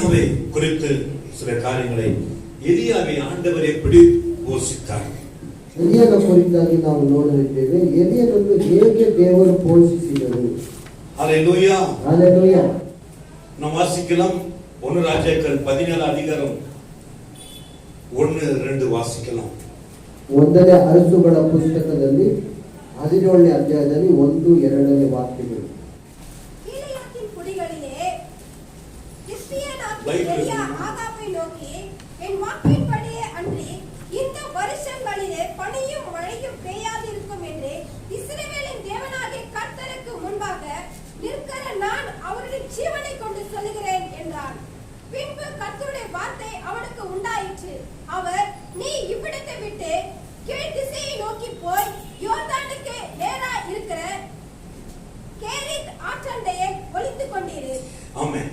எலியாவை குறித்து சில காரியங்களை, எலியாவை ஆண்டவர் எப்படி போஷித்தார்? ಎಲಿಯನ ಕುರಿತಾಗಿ ನಾವು ನೋಡಲಿದ್ದೇವೆ. ಎಲಿಯನನ್ನು ಹೇಗೆ ದೇವರು ಪೋಷಿಸಿದರು. ஹல்லேலூயா, ஹல்லேலூயா. நாம் வாசிக்கலாம் 1 ராஜாக்கள் 17 அதிகாரம் 1-2 வாசிக்கலாம். 1ನೇ ಅರಸುಗಳ ಪುಸ್ತಕದಲ್ಲಿ 17ನೇ ಅಧ್ಯಾಯದಲ್ಲಿ 1-2 ವಾಕ್ಯಗಳು. கீலேயாத்தின் குடிகளிலே கிஸ்தியனாகிய எலியா ஆகாபை நோக்கி, என் வாக்கின்படியே அன்றி இந்த வருஷங்களிலே பனியும் மழையும் பெய்யாதிருக்கும் என்று இஸ்ரவேலின் தேவனாகிய கர்த்தருக்கு முன்பாக நிற்கிற நான் அவருடைய ஜீவனை கொண்டு சொல்லுகிறேன் என்றான். பின்பு கர்த்தருடைய வார்த்தை அவனுக்கு உண்டாயிற்று. அவர், நீ இவ்விடத்தை விட்டு கீழ் திசையை நோக்கி போய் யோர்தானுக்கு நேரா இருக்கிற கேரித் ஆற்றண்டையை ஒளித்துக் கொண்டிரு. ஆமென்.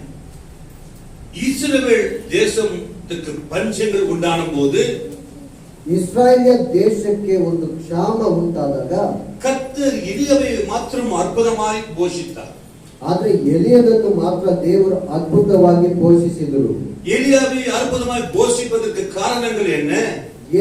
இஸ்ரவேல் தேசத்துக்கு பஞ்சங்கள் உண்டான போது, ಇಸ್ರಾಯೇಲ್ ದೇಶಕ್ಕೆ ಒಂದು ಕ್ಷಾಮ ಉಂಟಾದಾಗ கர்த்தர் எலியாவை மாத்திரம் அற்புதமாய் போஷித்தார். ಆದ್ರೆ ಎಲಿಯನನ್ನು ಮಾತ್ರ ದೇವರು ಅದ್ಭುತವಾಗಿ ಪೋಷಿಸಿದರು. எலியாவை அற்புதமாய் போஷிப்பதற்கு காரணங்கள் என்ன?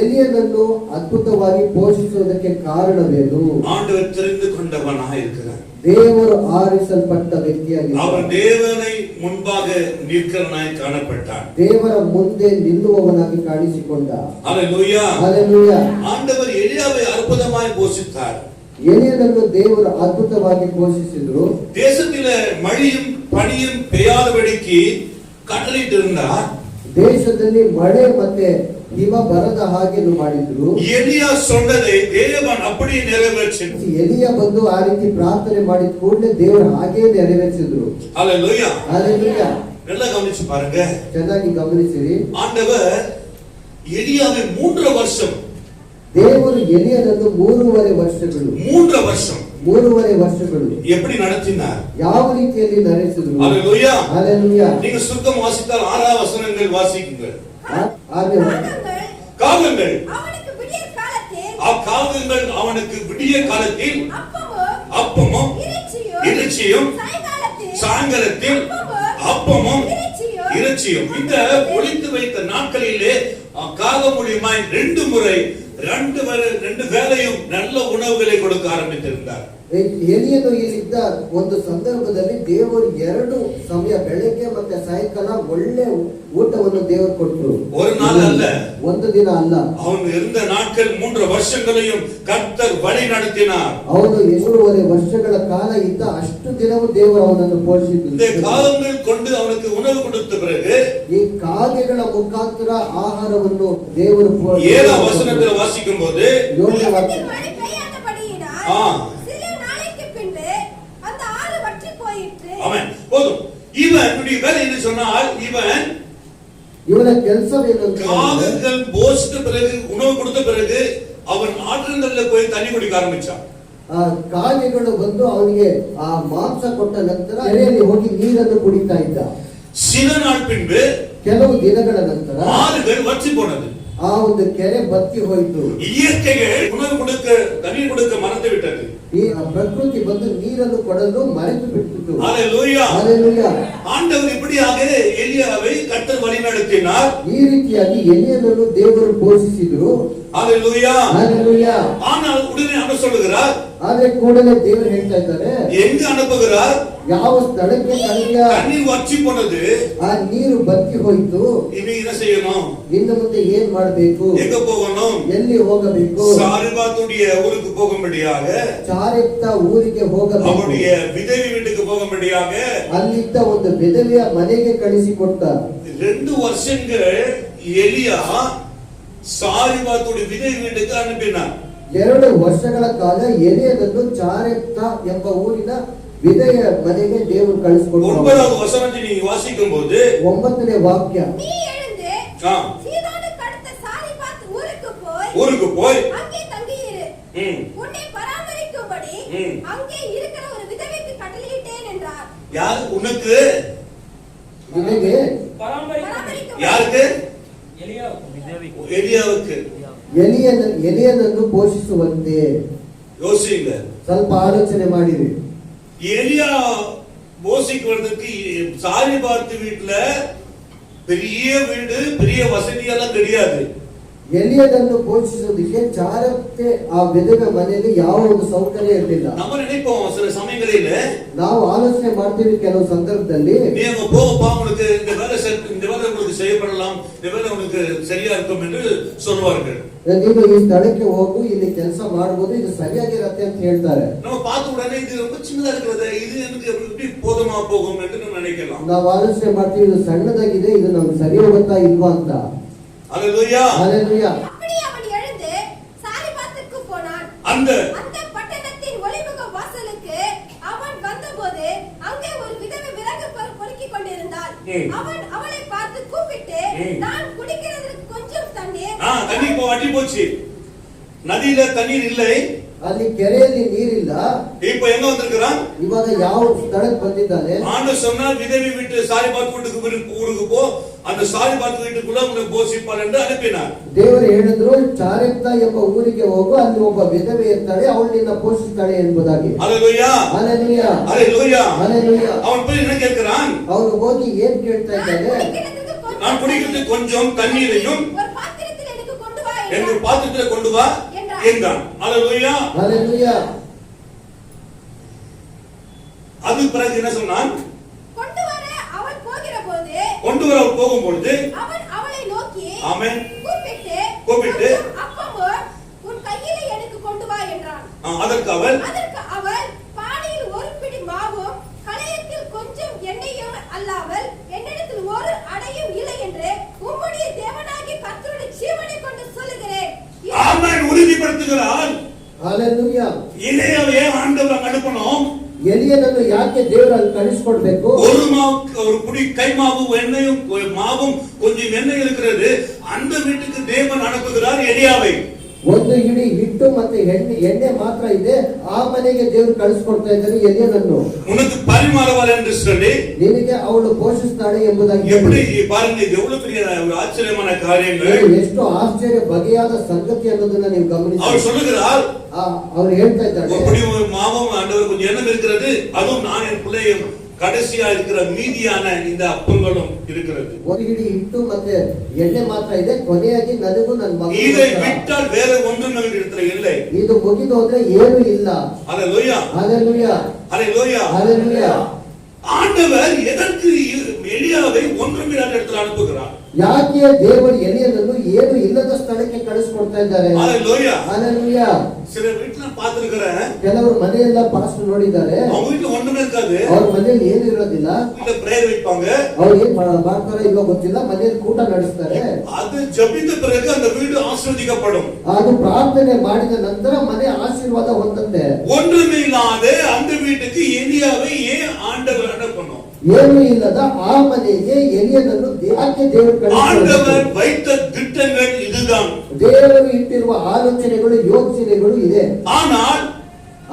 ಎಲಿಯನನ್ನು ಅದ್ಭುತವಾಗಿ ಪೋಷಿಸುವುದಕ್ಕೆ ಕಾರಣವೇನು? ஆண்டவர் தெரிந்து கொண்டவனாய் இருக்கிறார். ದೇವರು ಆರಿಸಲ್ಪಟ್ಟ ವ್ಯಕ್ತಿಯಾಗಿದ್ದಾನೆ. அவர் தேவனை முன்பாக நிற்கிறவனாய் காணப்பட்டார். ದೇವರ ಮುಂದೆ ನಿಲ್ಲುವವನಾಗಿ ಕಾಣಿಸಿಕೊಂಡ. ஹல்லேலூயா, ಹಲ್ಲೆಲೂಯಾ. ஆண்டவர் எலியாவை அற்புதமாய் போஷித்தார். ಎಲಿಯನನ್ನು ದೇವರು ಅದ್ಭುತವಾಗಿ ಪೋಷಿಸಿದರು. தேசத்திலே மழையும் பனியும் பெய்யாதபடிக்கு கட்டளையிட்டிருந்தார். ದೇಶದಲ್ಲಿ ಮಳೆ ಮತ್ತೆ ಹಿಮ ಬರದ ಹಾಗೆ ಮಾಡಿದ್ರು. எலியா சொன்னதை தேவன் அப்படியே நிறைவேற்றினார். ಎಲಿಯ ಬಂದು ಆ ರೀತಿ ಪ್ರಾರ್ಥನೆ ಮಾಡಿದ ಕೂಡಲೇ ದೇವರು ಹಾಗೆ ನೆರವೇರಿಸಿದ್ರು. ஹல்லேலூயா, ಹಲ್ಲೆಲೂಯಾ. நல்லா கவனிச்சு பாருங்க. ಚೆನ್ನಾಗಿ ಗಮನಿಸಿರಿ. ஆண்டவர் எலியாவை 3 வருஷம், ದೇವರು ಎಲಿಯನನ್ನು 3.5 ವರ್ಷಗಳು 3 வருஷம் 3.5 ವರ್ಷಗಳು எப்படி நடத்தினார்? ಯಾವ ರೀತಿಯಲ್ಲಿ ನಡೆಸಿದ್ರು. ஹல்லேலூயா. ಹಲ್ಲೆಲೂಯಾ. நீங்க சுத்தம் வாசித்தால் 6 வசனங்கள் வாசிக்குங்கள். காகங்கள் அவனுக்கு விடிய காலத்தில், காகங்கள் அவனுக்கு விடிய காலத்தில் அப்பமும் இறைச்சியும், சாயங்காலத்தில் அப்பமும் இறைச்சியும். இந்த ஒளித்து வைத்த நாட்களிலே காகம் மூலியமாய் 2 முறை 2 வேளையும் நல்ல உணவுகளை கொடுக்க ஆரம்பித்திருந்தார். ಎಲಿಯನು ಇಲ್ಲಿದ್ದ ಒಂದು ಸಂದರ್ಭದಲ್ಲಿ ದೇವರು 2 ಸಮಯ ಬೆಳಗ್ಗೆ ಮತ್ತೆ ಸಾಯಂಕಾಲ ಒಳ್ಳೆ ಊಟವನ್ನು ದೇವರು ಕೊಟ್ಟರು. ஒரு நாள் அல்ல, ಒಂದು ದಿನ ಅಲ್ಲ. ಅವನು இருந்த நாட்கள் 3 வருஷங்களையும் கர்த்தர் வழி நடத்தினார். ಅವನು 2.5 ವರ್ಷಗಳ ಕಾಲ ಇದ್ದ ಅಷ್ಟು ದಿನವೂ ದೇವರು ಅವನನ್ನು ಪೋಷಿಸಿದರು. இந்த காகங்கள் கொண்டு அவனுக்கு உணவு கொடுத்த பிறகு ಈ ಕಾಗೆಗಳ ಮುಖಾಂತರ ಆಹಾರವನ್ನು ದೇವರು 7 வசனத்தில் வாசிக்கும் போது, மழை பெய்யாதபடியினால் சில நாளைக்கு பின்பு அந்த ஆறு வற்றி போயிற்று. ஆமென். போதும். இவனுடைய வேலை என்ன சொன்னால், ಇವನ ಕೆಲಸವೇನು? காகங்கள் போஷித்த பிறகு, உணவு கொடுத்த பிறகு அவன் ஆற்றங்கள்ல போய் தண்ணி குடிக்க ஆரம்பிச்சான். ಕಾಗೆಗಳು ಬಂದು ಅವನಿಗೆ ಆ ಮಾಂಸ ಕೊಟ್ಟ ನಂತರ ಕೆರೆಯಲ್ಲಿ ಹೋಗಿ ನೀರನ್ನು ಕುಡಿತಾ ಇದ್ದ. சில நாள் பின்பு, ಕೆಲವು ದಿನಗಳ ನಂತರ ஆறுகள் வற்றி போனது. ಆ ಒಂದು ಕೆರೆ ಬತ್ತಿ ಹೋಯಿತು. இயற்கைகள் உணவு கொடுக்க, தண்ணீர் கொடுக்க மறந்து விட்டது. ಈ ಪ್ರಕೃತಿ ಬಂದು ನೀರನ್ನು ಕೊಡಲು ಮರೆತು ಬಿಟ್ಟಿತು. ஹல்லேலூயா, ಹಲ್ಲೆಲೂಯಾ. ஆண்டவர் இப்படியாக எலியாவை கர்த்தர் வழி நடத்தினார். ಈ ರೀತಿಯಾಗಿ ಎಲಿಯನನ್ನು ದೇವರು ಪೋಷಿಸಿದರು. ஹல்லேலூயா, ಹಲ್ಲೆಲೂಯಾ. ஆனால் உடனே அவர் சொல்லுகிறார், ಆದ್ರೆ ಕೂಡಲೇ ದೇವರು ಹೇಳ್ತಾ ಇದ್ದಾರೆ, எங்க அனுப்புகிறார்? ಯಾವ ಸ್ಥಳಕ್ಕೆ ಕಳಿಯ தண்ணீர் வற்றி போனது, ಆ ನೀರು ಬತ್ತಿ ಹೋಯಿತು. இனி என்ன செய்யணும்? ಇನ್ನು ಮುಂದೆ ಏನ್ ಮಾಡಬೇಕು? எங்க போகணும்? ಎಲ್ಲಿ ಹೋಗಬೇಕು? சாரிபாத்துடைய ஊருக்கு போகும்படியாக, ಚಾರಿತ್ತ ಊರಿಗೆ ಹೋಗಬೇಕು. அவருடைய விதவி வீட்டுக்கு போகும்படியாக ಅಲ್ಲಿದ್ದ ಒಂದು ವಿಧವೆಯ ಮನೆಗೆ ಕಳಿಸಿಕೊಟ್ಟ. 2 வருஷங்கள் எலியா சாரிபாத்துடைய விதவி வீட்டுக்கு அனுப்பினார். 2 ವರ್ಷಗಳ ಕಾಲ ಎಲಿಯನನ್ನು ಚಾರಿತ್ತ ಎಂಬ ಊರಿನ ವಿಧವೆಯ ಮನೆಗೆ ದೇವರು ಕಳಿಸಿಕೊಟ್ಟ. 9வது வசனத்தை நீங்க வாசிக்கும் போது, 9ನೇ ವಾಕ್ಯ, நீ எழுந்து சீதோனுக்கு அடுத்த சாரிபாத் ஊருக்கு போய் அங்கே தங்கியிரு. உன்னை பராமரிக்கும்படி அங்கே இருக்கிற ஒரு விதவைக்கு கட்டளையிட்டேன் என்றார். யார் உனக்கு? ನಿನಗೆ பராமரிக்கும். யாருக்கு? எலியாவுக்கு. ಎಲಿಯನನ್ನು ಪೋಷಿಸುವಂತೆ. யோசிங்க, ಸ್ವಲ್ಪ ಆಲೋಚನೆ ಮಾಡಿರಿ. எலியா போஷிக்கிறதுக்கு சாரிபாத்து வீட்டுல பெரிய வீடு பெரிய வசதியெல்லாம் கிடையாது. ಎಲಿಯನನ್ನು ಪೋಷಿಸೋದಕ್ಕೆ ಚಾರಕ್ಕೆ ಆ ವಿಧವೆ ಮನೆಯಲ್ಲಿ ಯಾವ ಒಂದು ಸೌಕರ್ಯ ಇರಲಿಲ್ಲ. நம்ம நினைப்போம் சில சமயங்களில ನಾವು ಆಲೋಚನೆ ಮಾಡ್ತೀವಿ ಕೆಲವು ಸಂದರ್ಭದಲ್ಲಿ, நீங்க போகப்பா உங்களுக்கு இந்த வேலை உங்களுக்கு செய்யப்படலாம், இந்த வேலை உங்களுக்கு சரியா இருக்கும் என்று சொல்வார்கள். ನೀನು ಈ ಸ್ಥಳಕ್ಕೆ ಹೋಗು, ಇಲ್ಲಿ ಕೆಲಸ ಮಾಡಬಹುದು, ಇದು ಸರಿಯಾಗಿರತ್ತೆ ಅಂತ ಹೇಳ್ತಾರೆ. நம்ம பார்த்த உடனே இது ரொம்ப சின்னதா இருக்கிறது, இது எனக்கு எப்படி போதுமா போகும் என்று நம்ம நினைக்கலாம். ನಾವು ಆಲೋಚನೆ ಮಾಡ್ತೀವಿ ಇದು ಸಣ್ಣದಾಗಿದೆ, ಇದು ನಮ್ಗೆ ಸರಿ ಹೋಗುತ್ತಾ ಇಲ್ವಾ ಅಂತ. ஹல்லேலூயா. ஹல்லேலூயா. அப்படியே அவன் எழுந்து சாரிபாத்துக்கு போனான். அந்த பட்டணத்தின் ஒளிமுக வாசலுக்கு அவன் வந்தபோது அங்கே ஒரு விதவை விறகு பொறுக்கிக் கொண்டிருந்தாள். அவன் அவளை பார்த்து கூப்பிட்டு, நான் குடிக்கிறதுக்கு கொஞ்சம் தண்ணீர். தண்ணி இப்போ வற்றி போச்சு, நதியில தண்ணீர் இல்லை, ಅಲ್ಲಿ ಕೆರೆಯಲ್ಲಿ ನೀರಿಲ್ಲ. இப்போ எங்க வந்திருக்கிறான்? ಇವಾಗ ಯಾವ ಸ್ಥಳಕ್ಕೆ ಬಂದಿದ್ದಾನೆ? ஆண்டவர் சொன்னார் விதவை வீட்டு சாரிபாத் வீட்டுக்கு ஊருக்கு போ, அந்த சாரிபாத் வீட்டுக்குள்ள உன்னை போஷிப்பாள் என்று அனுப்பினார். ದೇವರು ಹೇಳಿದ್ರು ಚಾರೆಪ್ತ ಎಂಬ ಊರಿಗೆ ಹೋಗು, ಅಲ್ಲಿ ಒಬ್ಬ ವಿಧವೆ ಇರ್ತಾಳೆ, ಅವಳು ನಿನ್ನ ಪೋಷಿಸ್ತಾಳೆ ಎಂಬುದಾಗಿ. ஹல்லேலூயா. ஹல்லேலೂயா. ஹல்லேலூயா. ஹல்லேலூயா. அவன் போய் என்ன கேட்கிறான்? ಅವನು ಹೋಗಿ ಏನ್ ಕೇಳ್ತಾ ಇದ್ದಾನೆ? நான் குடிக்கிறதுக்கு கொஞ்சம் தண்ணீரையும் ஒரு பாத்திரத்தில் எனக்கு கொண்டு வா எங்க பாத்திரத்துல கொண்டு வா என்றான். ஹல்லேலூயா. ஹல்லேலூயா. அது பிறகு என்ன சொன்னான்? கொண்டு வர அவள் போகும் பொழுது அவன் அவளை நோக்கி ஆமென் கூப்பிட்டு அப்பமும் உன் கையிலே எனக்கு கொண்டு வா என்றான். அதற்கு அவள் பானையில் ஒரு பிடி மாவும் களையத்தில் கொஞ்சம் எண்ணெயும் அல்லாமல் என்னிடத்தில் ஒரு அடையும் இல்லை என்று உம்முடைய தேவனாகிய கர்த்தருடைய ஜீவனை கொண்டு சொல்லுகிறேன். ஆமென். உறுதிப்படுத்துகிறான். ஹல்லேலூயா. எலியாவை ஆண்டவர் அனுப்பணும். ಎಲಿಯನನ್ನು ಯಾಕೆ ದೇವರು ಅಲ್ಲಿ ಕಳಿಸಿಕೊಡ್ಬೇಕು? ஒரு புடி கை மாவும் எண்ணெயும் மாவும் கொஞ்சம் எண்ணெய் இருக்கிறது, அந்த வீட்டுக்கு தேவன் அனுப்புகிறார் எலியாவை. ಒಂದು ಹಿಡಿ ಹಿಟ್ಟು ಮತ್ತೆ ಎಣ್ಣೆ ಮಾತ್ರ ಇದೆ, ಆ ಮನೆಗೆ ದೇವರು ಕಳಿಸಿಕೊಡ್ತಾ ಇದ್ದಾರೆ ಎಲಿಯನನ್ನು. உனக்கு பரிமாறுவாள் என்று சொல்லி ನಿನಗೆ ಅವಳು ಪೋಷಿಸ್ತಾಳೆ ಎಂಬುದಾಗಿ. எப்படி பாருங்க, இது எவ்வளவு பெரிய ஒரு ஆச்சரியமான காரியங்கள், ಎಷ್ಟು ಆಶ್ಚರ್ಯ ಬಗೆಯಾದ ಸಂಗತಿ ಅನ್ನೋದನ್ನ ನೀವು ಗಮನಿಸಿ. அவர் சொல்லுகிறார், ಅವರು ಹೇಳ್ತಾ ಇದ್ದಾರೆ, அப்படி மாவும் ஆண்டவர் கொஞ்சம் எண்ணெய் இருக்கிறது, அதுவும் நான் என் பிள்ளையும் கடைசியா இருக்கிற மீதியான இந்த அப்பங்களும் இருக்கிறது. ಒಂದು ಹಿಡಿ ಹಿಟ್ಟು ಮತ್ತೆ ಎಣ್ಣೆ ಮಾತ್ರ ಇದೆ, ಕೊನೆಯಾಗಿ ನನಗೂ ನನ್ನ ಮಗನಿಗೂ. இதை விட்டால் வேற ஒன்றும் நமக்கு இடத்துல இல்லை. ಇದು ಮುಗಿದು ಹೋದ್ರೆ ಏನು ಇಲ್ಲ. ஹல்லேலூயா. ஹல்லேலூயா. ஹல்லேலூயா. ஹல்லேலூயா. ஆண்டவர் எதற்கு எலியாவை ஒன்றுமில்லாத இடத்துல அனுப்புகிறார்? ಯಾಕೆ ದೇವರು ಎಲಿಯನನ್ನು ಏನು ಇಲ್ಲದ ಸ್ಥಳಕ್ಕೆ ಕಳಿಸಿಕೊಡ್ತಾ ಇದ್ದಾರೆ? ஹல்லேலூயா. ஹல்லேலೂயா. சில வீட்ல பாத்துக்கிறேன், ಕೆಲವರು ಮನೆಯೆಲ್ಲ ಪಾಸ್ಟ್ ನೋಡಿದ್ದಾರೆ, அவங்க வீட்டுல ஒண்ணுமே இருக்காது, ಅವ್ರ ಮನೆಯಲ್ಲಿ ಏನು ಇರೋದಿಲ್ಲ, வீட்டுல பிரேயர் வைப்பாங்க, ಅವ್ರು ಏನ್ ಮಾಡ್ತಾರೋ ಇಲ್ಲೋ ಗೊತ್ತಿಲ್ಲ, ಮನೆಯಲ್ಲಿ ಕೂಟ ನಡೆಸ್ತಾರೆ. அது ஜெபித்த பிறகு அந்த வீடு ஆசீர்வதிக்கப்படும். ಅದು ಪ್ರಾರ್ಥನೆ ಮಾಡಿದ ನಂತರ ಮನೆ ಆಶೀರ್ವಾದ ಹೊಂದುತ್ತೆ. ஒன்றுமே இல்லாத அந்த வீட்டுக்கு எலியாவை ஏன் ஆண்டவர் அனுப்பணும்? ಏನು ಇಲ್ಲದ ಆ ಮನೆಗೆ ಎಲಿಯನನ್ನು ಯಾಕೆ ದೇವರು ஆண்டவர் வைத்த திட்டங்கள் இதுதான். ದೇವರು ಇಟ್ಟಿರುವ ಆಲೋಚನೆಗಳು ಯೋಚನೆಗಳು ಇದೆ.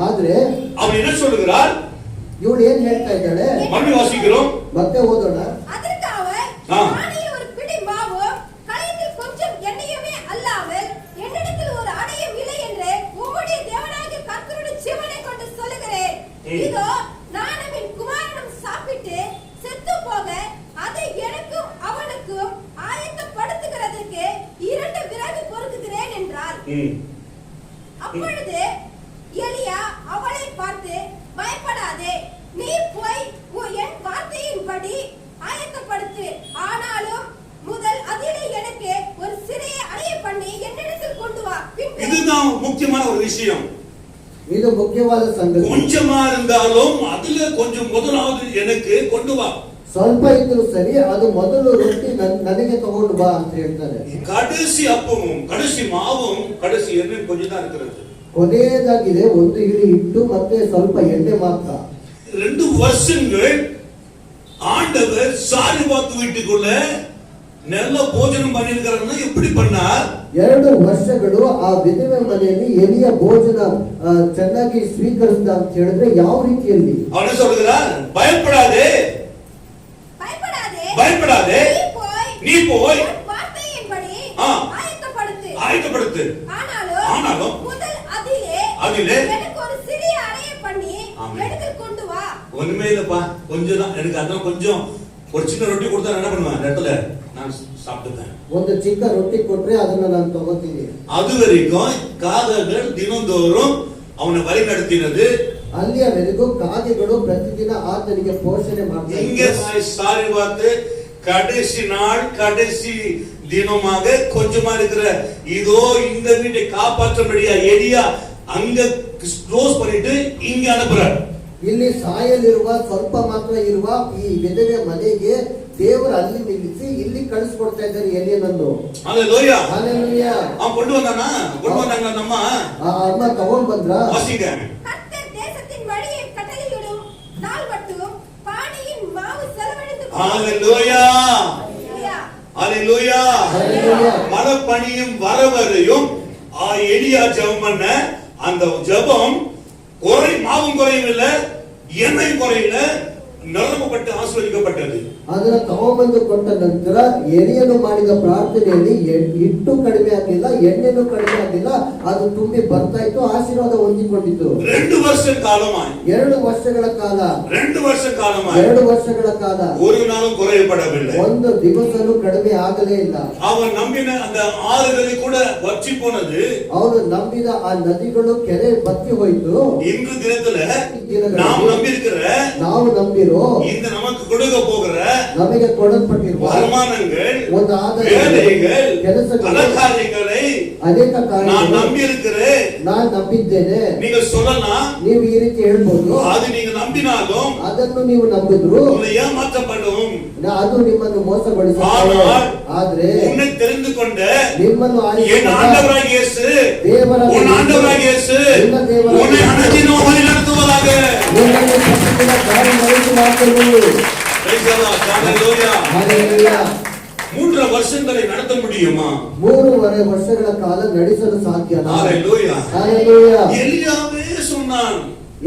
ஆದ್ರೆ அவர் என்ன சொல்லுகிறார்? ಇವಳು ಏನ್ ಹೇಳ್ತಾ ಇದ್ದಾಳೆ? மறுபடி வாசிக்கிறோம், ಮತ್ತೆ ಓದೋಣ. அதற்கு அவர் பானையில் ஒரு பிடி மாவு களையத்தில் கொஞ்சம் எண்ணெயுமே அல்லாமல் என்னிடத்தில் ஒரு அடையும் இல்லை என்று உம்முடைய தேவனாகிய கர்த்தருடைய ஜீவனை கொண்டு சொல்லுகிறேன். இதோ நானும் என் குமாரனும் சாப்பிட்டு செத்து போக அதை எனக்கும் அவனுக்கும் ஆயத்தப்படுத்துகிறதற்கு 2 விறகு பொறுக்குகிறேன் என்றார். அப்பொழுது எலியா அவளை பார்த்து, பயப்படாதே, நீ போய் என் வார்த்தையின்படி ஆயத்தப்படுத்து, ஆனாலும் முதல் அதிலே எனக்கு ஒரு சிறிய அடைய பண்ணி என்னிடத்தில் கொண்டு வா. இதுதான் முக்கியமான ஒரு விஷயம். ಇದು ಮುಖ್ಯವಾದ ಸಂಗತಿ. கொஞ்சமா இருந்தாலும் அதுல கொஞ்சம் முதலாவது எனக்கு கொண்டு வா. ಸ್ವಲ್ಪ ಇದ್ರೂ ಸರಿ, ಅದು ಮೊದಲು ರೊಟ್ಟಿ ನನಗೆ ತಗೊಂಡು ಬಾ ಅಂತ ಹೇಳ್ತಾರೆ. கடைசி அப்பமும் கடைசி மாவும் கடைசி எண்ணெய் கொஞ்சம் தான் இருக்கிறது. ಕೊನೆಯದಾಗಿದೆ ಒಂದು ಹಿಡಿ ಹಿಟ್ಟು ಮತ್ತೆ ಸ್ವಲ್ಪ ಎಣ್ಣೆ ಮಾತ್ರ. 2 வருஷங்கள் ஆண்டவர் சாரிபாத் வீட்டுக்குள்ள நல்ல போஜனம் பண்ணிருக்காருன்னா எப்படி பண்ணார்? 2 ವರ್ಷಗಳು ಆ ವಿಧವೆ ಮನೆಯಲ್ಲಿ ಎಲಿಯ ಭೋಜನ ಚೆನ್ನಾಗಿ ಸ್ವೀಕರಿಸಿದ ಅಂತ ಹೇಳಿದ್ರೆ ಯಾವ ರೀತಿಯಲ್ಲಿ? ಅವನು சொல்கிறார், பயப்படாதே, பயப்படாதே, நீ போய் வார்த்தையின்படி ஆயத்தப்படுத்து, ஆனாலும் முதல் அதிலே எனக்கு ஒரு சிறிய அடைய பண்ணி எடுத்துக் கொண்டு வா. ஒண்ணுமே இல்லப்பா, கொஞ்சம் தான் எனக்கு, அதான் கொஞ்சம் ஒரு சின்ன ரொட்டி கொடுத்தா என்ன பண்ணுவேன், இடத்துல நான் சாப்பிடுவேன். ಒಂದು ಚಿಕ್ಕ ರೊಟ್ಟಿ ಕೊಟ್ರೆ ಅದನ್ನ ನಾನು ತಗೋತೀನಿ. அது வரைக்கும் காகங்கள் தினந்தோறும் அவனை வழி நடத்தினது. ಅಲ್ಲಿಯವರೆಗೂ ಕಾಗೆಗಳು ಪ್ರತಿದಿನ ಆತನಿಗೆ ಪೋಷಣೆ ಮಾಡ್ತಾ இங்க ಇದ್ದವು. சாரி பார்த்து கடைசி நாள் கடைசி தினமாக கொஞ்சமா இருக்கிற இதோ இந்த வீட்டை காப்பாற்றபடியா எலியா அங்க க்ளோஸ் பண்ணிட்டு இங்க அனுப்புறார். ಇಲ್ಲಿ ಸಾಯಲಿರುವ ಸ್ವಲ್ಪ ಮಾತ್ರ ಇರುವ ಈ ವಿಧವೆ ಮನೆಗೆ ದೇವರು ಅಲ್ಲಿ ನಿಲ್ಲಿಸಿ ಇಲ್ಲಿ ಕಳಿಸ್ಕೊಡ್ತಾ ಇದ್ದಾರೆ ಎಲಿಯನನ್ನು. ஹalleluya. ಹಲ್ಲೆಲೂಯಾ. அவன் கொண்டு வந்தாங்க நம்ம ಆ ಅಮ್ಮ ತಗೊಂಡ್ ಬಂದ್ರ. வாசிங்க. கர்த்தர் தேசத்தின் வழியை கட்டளையிடும் நாள் மட்டும் பானையின் மாவு செலவழிந்து ஹalleluya. ஹalleluya. ஹalleluya. மழை பனியும் வரவரையும் எலியா ஜெபம் பண்ண அந்த ஜெபம் மாவும் குறையும் இல்ல, எண்ணெயும் குறையில, நிரப்பப்பட்டு ஆசீர்வதிக்கப்பட்டது. ಅದನ್ನ ತಗೊಂಡ್ಬಂದು ಕೊಟ್ಟ ನಂತರ ಎಲಿಯನು ಮಾಡಿದ ಪ್ರಾರ್ಥನೆಯಲ್ಲಿ ಹಿಟ್ಟು ಕಡಿಮೆ ಆಗಿಲ್ಲ, ಎಣ್ಣೆನೂ ಕಡಿಮೆ ಆಗಿಲ್ಲ, ಅದು ತುಂಬಿ ಬರ್ತಾ ಇತ್ತು, ಆಶೀರ್ವಾದ ಹೊಂದಿಕೊಂಡಿತ್ತು. 2 ವರ್ಷ ಕಾಲಮಾಯಿ 2 ವರ್ಷಗಳ ಕಾಲ 2 ವರ್ಷ ಕಾಲಮಾಯಿ 2 ವರ್ಷಗಳ ಕಾಲ ஒரு நாளும் குறையப்படவில்லை. ಒಂದು ದಿವಸನೂ ಕಡಿಮೆ ಆಗಲೇ ಇಲ್ಲ. அவன் நம்பின அந்த ஆறுகளை கூட வற்றி போனது. ಅವನು ನಂಬಿದ ಆ ನದಿಗಳು ಕೆರೆ ಬತ್ತಿ ಹೋಯಿತು. இன்று தினத்துல நாம் நம்பி இருக்கிற, ನಾವು ನಂಬಿರೋ இந்த நமக்கு கொடுக்க போகிற ನಮಗೆ ಕೊಡಲ್ಪಟ್ಟಿರುವ வருமானங்கள், ಒಂದು ಆದಾಯ, வேலைகள், ಕೆಲಸಗಳು, பல காரியங்களை ಅನೇಕ நான் ಕಾರ್ಯಗಳು நம்பி இருக்கிறேன். ನಾನು ನಂಬಿದ್ದೇನೆ. நீங்க சொல்லலாம், ನೀವು ಈ ರೀತಿ ಹೇಳ್ಬೋದು. அது நீங்க நம்பினாலும் ಅದನ್ನು ನೀವು ನಂಬಿದ್ರು உங்களை ஏமாற்றப்படும். ಅದು ನಿಮ್ಮನ್ನು ಮೋಸಗೊಳಿಸುತ್ತದೆ. ஆனால் ಆದ್ರೆ உன்னை தெரிந்து கொண்ட ನಿಮ್ಮನ್ನು என் ஆண்டவராகிய இயேசு, ದೇವರ உன் ஆண்டவராகிய இயேசு உன்னை அனுதினம் வழி நடத்துவதாக. ನಿಮ್ಮನ್ನು ಪ್ರತಿದಿನ ದಾರಿ ನಡೆಸುವಾತನು. Praise the Lord. Hallelujah. Hallelujah. 3 வருஷங்களை நடத்த முடியுமா? 3.5 ವರ್ಷಗಳ ಕಾಲ ನಡೆಸಲು ಸಾಧ್ಯನಾ? Hallelujah. ಹಲ್ಲೆಲೂಯಾ. எலியாவே சொன்னான்,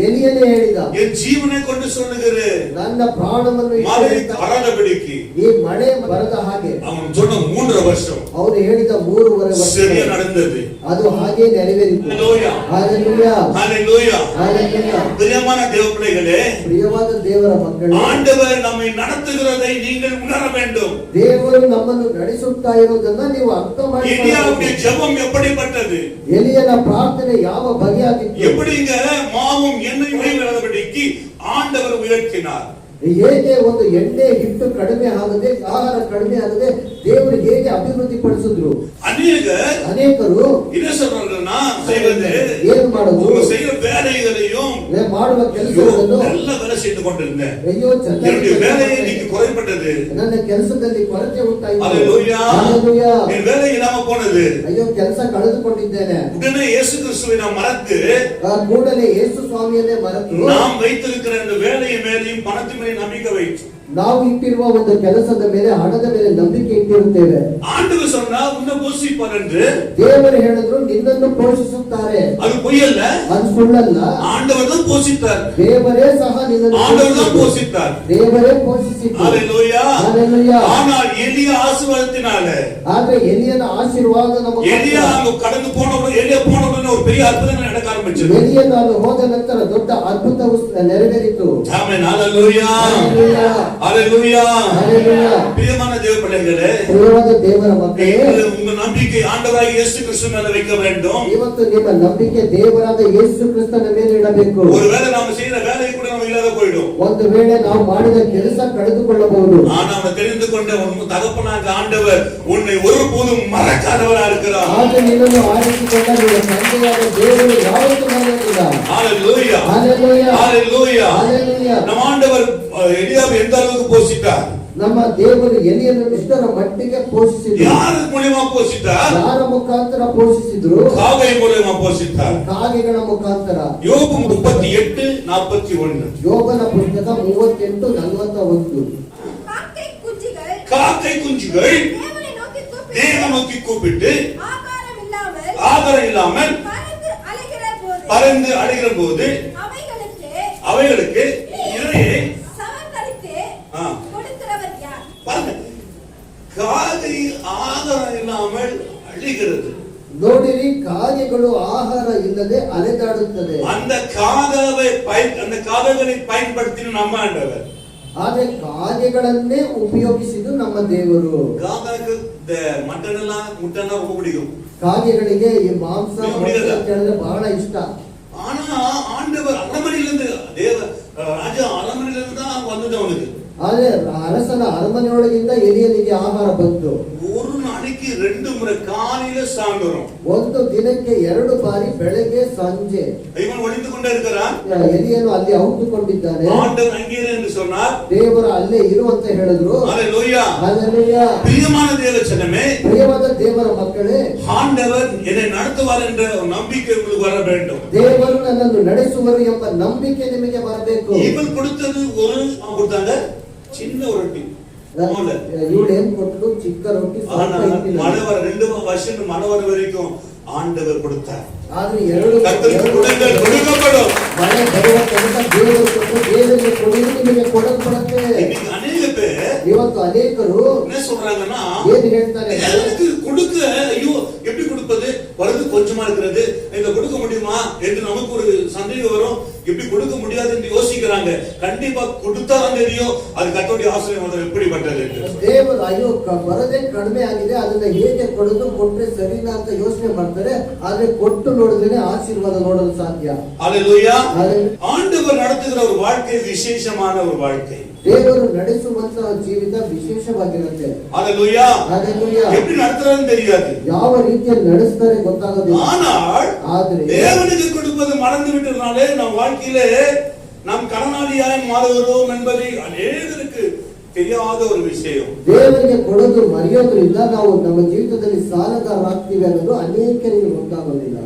ಎಲಿಯನೇ ಹೇಳಿದ, என் ஜீவனை கொண்டு சொல்லுகிறேன் ನನ್ನ ಪ್ರಾಣವನ್ನು மழை ಇಟ್ಟು வராதபடிக்கு. ಈ ಮಳೆ ಬರದ ಹಾಗೆ. அவன் சொன்ன 3 வருஷம் ಅವರು ಹೇಳಿದ 3.5 சரியா ವರ್ಷ நடந்தது. ಅದು ಹಾಗೆ ನೆರವೇರಿತು. Hallelujah. ಹಲ್ಲೆಲೂಯಾ. Hallelujah. ಹಲ್ಲೆಲೂಯಾ. பிரியமான தேவ பிள்ளைகளே, ಪ್ರಿಯವಾದ ದೇವರ ಮಕ್ಕಳೇ, ஆண்டவர் நம்மை நடத்துகிறதை நீங்கள் உணர வேண்டும். ದೇವರು ನಮ್ಮನ್ನು ನಡೆಸುತ್ತಾ ಇರುವುದನ್ನ ನೀವು ಅರ್ಥ எலியாவுடைய ಮಾಡಿಕೊಳ್ಳಬೇಕು. ஜெபம் எப்படிப்பட்டது? ಎಲಿಯನ ಪ್ರಾರ್ಥನೆ ಯಾವ ಬಗೆಯಾಗಿತ್ತು? எப்படிங்க மாவும் எண்ணெயும் வராதபடிக்கு ஆண்டவர் உயர்த்தினார். ಹೇಗೆ ಒಂದು ಎಣ್ಣೆ ಹಿಟ್ಟು ಕಡಿಮೆ ಆಗದೆ, ಆಹಾರ ಕಡಿಮೆ ಆಗದೆ ದೇವರು ಹೇಗೆ ಅಭಿವೃದ್ಧಿ ಪಡಿಸಿದ್ರು? ಅನೇಕರು என்ன சொல்றாங்கன்னா, செய்வது ಏನು ಮಾಡೋದು? உங்க செய்யற வேலைகளையும் ಮಾಡುವ ಕೆಲಸಗಳನ್ನು நல்ல வேலை செய்து கொண்டிருந்தேன், ಅಯ್ಯೋ என்னுடைய வேலையை ಚೆನ್ನಾಗಿ நீங்க குறைப்பட்டது, ನನ್ನ ಕೆಲಸದಲ್ಲಿ ಕೊರತೆ ಉಂಟಾಯಿತು. ஹalleluya, ಹಲ್ಲೆಲೂಯಾ. என் வேலை இல்லாம போனது. ಅಯ್ಯೋ ಕೆಲಸ ಕಳೆದುಕೊಂಡಿದ್ದೇನೆ. உடனே இயேசு கிறிஸ்துவை நாம் மறந்து ಕೂಡಲೇ ಯೇಸು ಸ್ವಾಮಿಯನ್ನೇ ಮರೆತು நாம் வைத்திருக்கிற இந்த வேலையின் மேலையும் பணத்தின் மேலே நம்பிக்கை வைத்து ನಾವು ಇಟ್ಟಿರುವ ಒಂದು ಕೆಲಸದ ಮೇಲೆ, ಹಣದ ಮೇಲೆ ನಂಬಿಕೆ ಇಟ್ಟಿರುತ್ತೇವೆ. ஆண்டவர் சொன்னா உன்னை போஷிப்பார் என்று. ದೇವರು ಹೇಳಿದ್ರು ನಿನ್ನನ್ನು ಪೋಷಿಸುತ್ತಾರೆ. அது பொய்யல்ல, ಅದು ಸುಳ್ಳಲ್ಲ. ஆண்டவர் தான் போஷித்தார். ದೇವರೇ ಸಹ ನಿನ್ನನ್ನು ஆண்டவர் தான் போஷித்தார். ದೇವರೇ ಪೋಷಿಸಿತು. ஹalleluya. ಹಲ್ಲೆಲೂಯಾ. ஆனால் எலியா ஆசீர்வாதத்தினால, ಆದ್ರೆ ಎಲಿಯನ ಆಶೀರ್ವಾದ ನಮಗೆ, எலியா அங்க கடந்து எலியா போன உடனே ஒரு பெரிய அற்புதம் நடக்க ஆரம்பிச்சது. ಎಲಿಯನು ಅಲ್ಲಿ ಹೋದ ನಂತರ ದೊಡ್ಡ ಅದ್ಭುತವು ನೆರವೇರಿತು. ಆಮೆನ್. ஹalleluya. ಹಲ್ಲೆಲೂಯಾ. ஹalleluya. ಹಲ್ಲೆಲೂಯಾ. பிரியமான தேவ பிள்ளைகளே, ಪ್ರಿಯವಾದ ದೇವರ ಮಕ್ಕಳೇ, உங்க நம்பிக்கை ஆண்டவராகிய இயேசு கிறிஸ்து மேல வைக்க வேண்டும். ಇವತ್ತು ನಿಮ್ಮ ನಂಬಿಕೆ ದೇವರಾದ ಯೇಸು ಕ್ರಿಸ್ತನ ಮೇಲೆ ಇಡಬೇಕು. ஒருவேளை நாம செய்யற வேலையை கூட நம்ம இல்லாத போயிடும். ಒಂದು ವೇಳೆ ನಾವು ಮಾಡಿದ ಕೆಲಸ ಕಳೆದುಕೊಳ್ಳಬಹುದು. ஆனா அவன் தெரிந்து கொண்ட உன் தகப்பனாக ஆண்டவர் உன்னை ஒருபோதும் மறக்காதவரா இருக்கிறார். ಆದ್ರೆ ನಿನ್ನನ್ನು ಆರಿಸಿಕೊಂಡ ನಿನ್ನ ತಂದೆಯಾದ ದೇವರು ಯಾವತ್ತೂ ಮರೆಯುವುದಿಲ್ಲ. ஹalleluya. ಹಲ್ಲೆಲೂಯಾ. ஹalleluya. ಹಲ್ಲೆಲೂಯಾ. நம்ம ஆண்டவர் எலியாவை எந்த அளவுக்கு போஷித்தார்? ನಮ್ಮ ದೇವರು ಎಲಿಯನ್ನು ಇಷ್ಟರ ಮಟ್ಟಿಗೆ ಪೋಷಿಸಿದ್ರು. யார் மூலமா போஷித்தார்? ಯಾರ ಮುಖಾಂತರ ಪೋಷಿಸಿದ್ರು? காகை மூலமா போஷித்தார். ಕಾಗೆಗಳ ಮುಖಾಂತರ. யோபு 38:41. ಯೋಬನ ಪುಸ್ತಕ 38:41. காக்கை குஞ்சுகள் தேவனை நோக்கி கூப்பிட்டு ஆகாரம் இல்லாமல் பறந்து அலைகிற போது அவைகளுக்கு இரையை கொடுக்கிறவர் யார்? பாருங்க, காகை ஆகாரம் இல்லாமல் அழிகிறது. ನೋಡಿರಿ, ಕಾಗೆಗಳು ಆಹಾರ ಇಲ್ಲದೆ ಅಲೆದಾಡುತ್ತದೆ. அந்த காகங்களை பயன்படுத்தின நம்ம ஆண்டவர். ಆದ್ರೆ ಕಾಗೆಗಳನ್ನೇ ಉಪಯೋಗಿಸಿದ್ದು ನಮ್ಮ ದೇವರು. காக்காக்கு இந்த மட்டன் எல்லாம் முட்டைன்னா ரொம்ப பிடிக்கும். ಕಾಗೆಗಳಿಗೆ ಈ ಮಾಂಸ ಕೇಳಿದ್ರೆ ಬಹಳ ಇಷ್ಟ. ஆனா ஆண்டவர் அரமனையிலிருந்து தேவ ராஜா அரமனையிலிருந்து தான் வந்தது அவனுக்கு. ಆದ್ರೆ ಅರಸನ ಅರಮನೆಯೊಳಗಿಂದ ಎಲಿಯನಿಗೆ ಆಹಾರ ಬಂತು. ஒரு நாளைக்கு 2 முறை காலையில சாயந்தரம். ಒಂದು ದಿನಕ್ಕೆ 2 ಬಾರಿ ಬೆಳಗ್ಗೆ ಸಂಜೆ. இவன் ஒளிந்து கொண்டே இருக்கிறான். ಎಲಿಯನು ಅಲ್ಲಿ ಔತುಕೊಂಡಿದ್ದಾನೆ. ஆண்டவர் அங்கே இரு என்று சொன்னார். ದೇವರು ಅಲ್ಲೇ ಇರು ಅಂತ ಹೇಳಿದ್ರು. ஹalleluya. ஹalleluya. பிரியமான தேவச்சனமே, ಪ್ರಿಯವಾದ ದೇವರ ಮಕ್ಕಳೇ, ஆண்டவர் என்னை நடத்துவார் என்ற நம்பிக்கை உங்களுக்கு வர வேண்டும். ದೇವರು ನನ್ನನ್ನು ನಡೆಸುವರು ಎಂಬ ನಂಬಿಕೆ ನಿಮಗೆ ಬರಬೇಕು. இவன் கொடுத்தது ஒரு கொடுத்தாங்க சின்ன ஒரு ரொட்டி. ಇವಳು ಏನ್ ಕೊಟ್ಟರು? ಚಿಕ್ಕ ರೊಟ್ಟಿ. மழை வர 2 வருஷம் மழை வர வரைக்கும் ஆண்டவர் கொடுத்தார். ಆದ್ರೆ 2 கொடுக்கப்படும். ಮಳೆ ಬರುವ ತನಕ ದೇವರು ಕೊಟ್ಟರು. ದೇವರಿಗೆ ಕೊಡುವುದು ನಿಮಗೆ ಕೊಡಲ್ಪಡುತ್ತೆ. இன்னைக்கு அநேக பேர் ಇವತ್ತು ಅನೇಕರು என்ன சொல்றாங்கன்னா, ಏನ್ ಹೇಳ್ತಾರೆ? எனக்கு கொடுக்க ஐயோ எப்படி கொடுப்பது, வரது கொஞ்சமா இருக்கிறது, இத கொடுக்க முடியுமா என்று நமக்கு ஒரு சந்தேகம் வரும். எப்படி கொடுக்க முடியாது என்று யோசிக்கிறாங்க. கண்டிப்பா கொடுத்தாதான் தெரியும் அது கர்த்தருடைய ஆசீர்வாதம் எப்படிப்பட்டது என்று. ದೇವರು ಅಯ್ಯೋ ಬರದೇ ಕಡಿಮೆ ಆಗಿದೆ, ಅದನ್ನ ಹೇಗೆ ಕೊಡೋದು, ಕೊಟ್ರೆ ಸರಿನಾ ಅಂತ ಯೋಚನೆ ಮಾಡ್ತಾರೆ. ಆದ್ರೆ ಕೊಟ್ಟು ನೋಡಿದ್ರೆ ಆಶೀರ್ವಾದ ನೋಡಲು ಸಾಧ್ಯ. ஹalleluya. ஆண்டவர் நடத்துகிற ஒரு வாழ்க்கை விசேஷமான ஒரு வாழ்க்கை. ದೇವರು ನಡೆಸುವಂತಹ ಜೀವಿತ ವಿಶೇಷವಾಗಿರುತ್ತೆ. ஹalleluya. ஹalleluya. எப்படி நடத்துறான்னு தெரியாது, ಯಾವ ರೀತಿಯಲ್ಲಿ ನಡೆಸ್ತಾರೆ ಗೊತ್ತಾಗೋದಿಲ್ಲ. ஆனால் தேவனுக்கு கொடுப்பது மறந்து விட்டதனாலே நம் வாழ்க்கையிலே நாம் கடனாளியாய் மாறுகிறோம் என்பது அநேகருக்கு தெரியாத ஒரு விஷயம். ದೇವರಿಗೆ ಕೊಡೋದು ಮರೆಯೋದ್ರಿಂದ ನಾವು ನಮ್ಮ ಜೀವಿತದಲ್ಲಿ ಸಾಲಗಾರರಾಗ್ತೀವಿ ಅನ್ನೋದು ಅನೇಕರಿಗೆ ಗೊತ್ತಾಗೋದಿಲ್ಲ.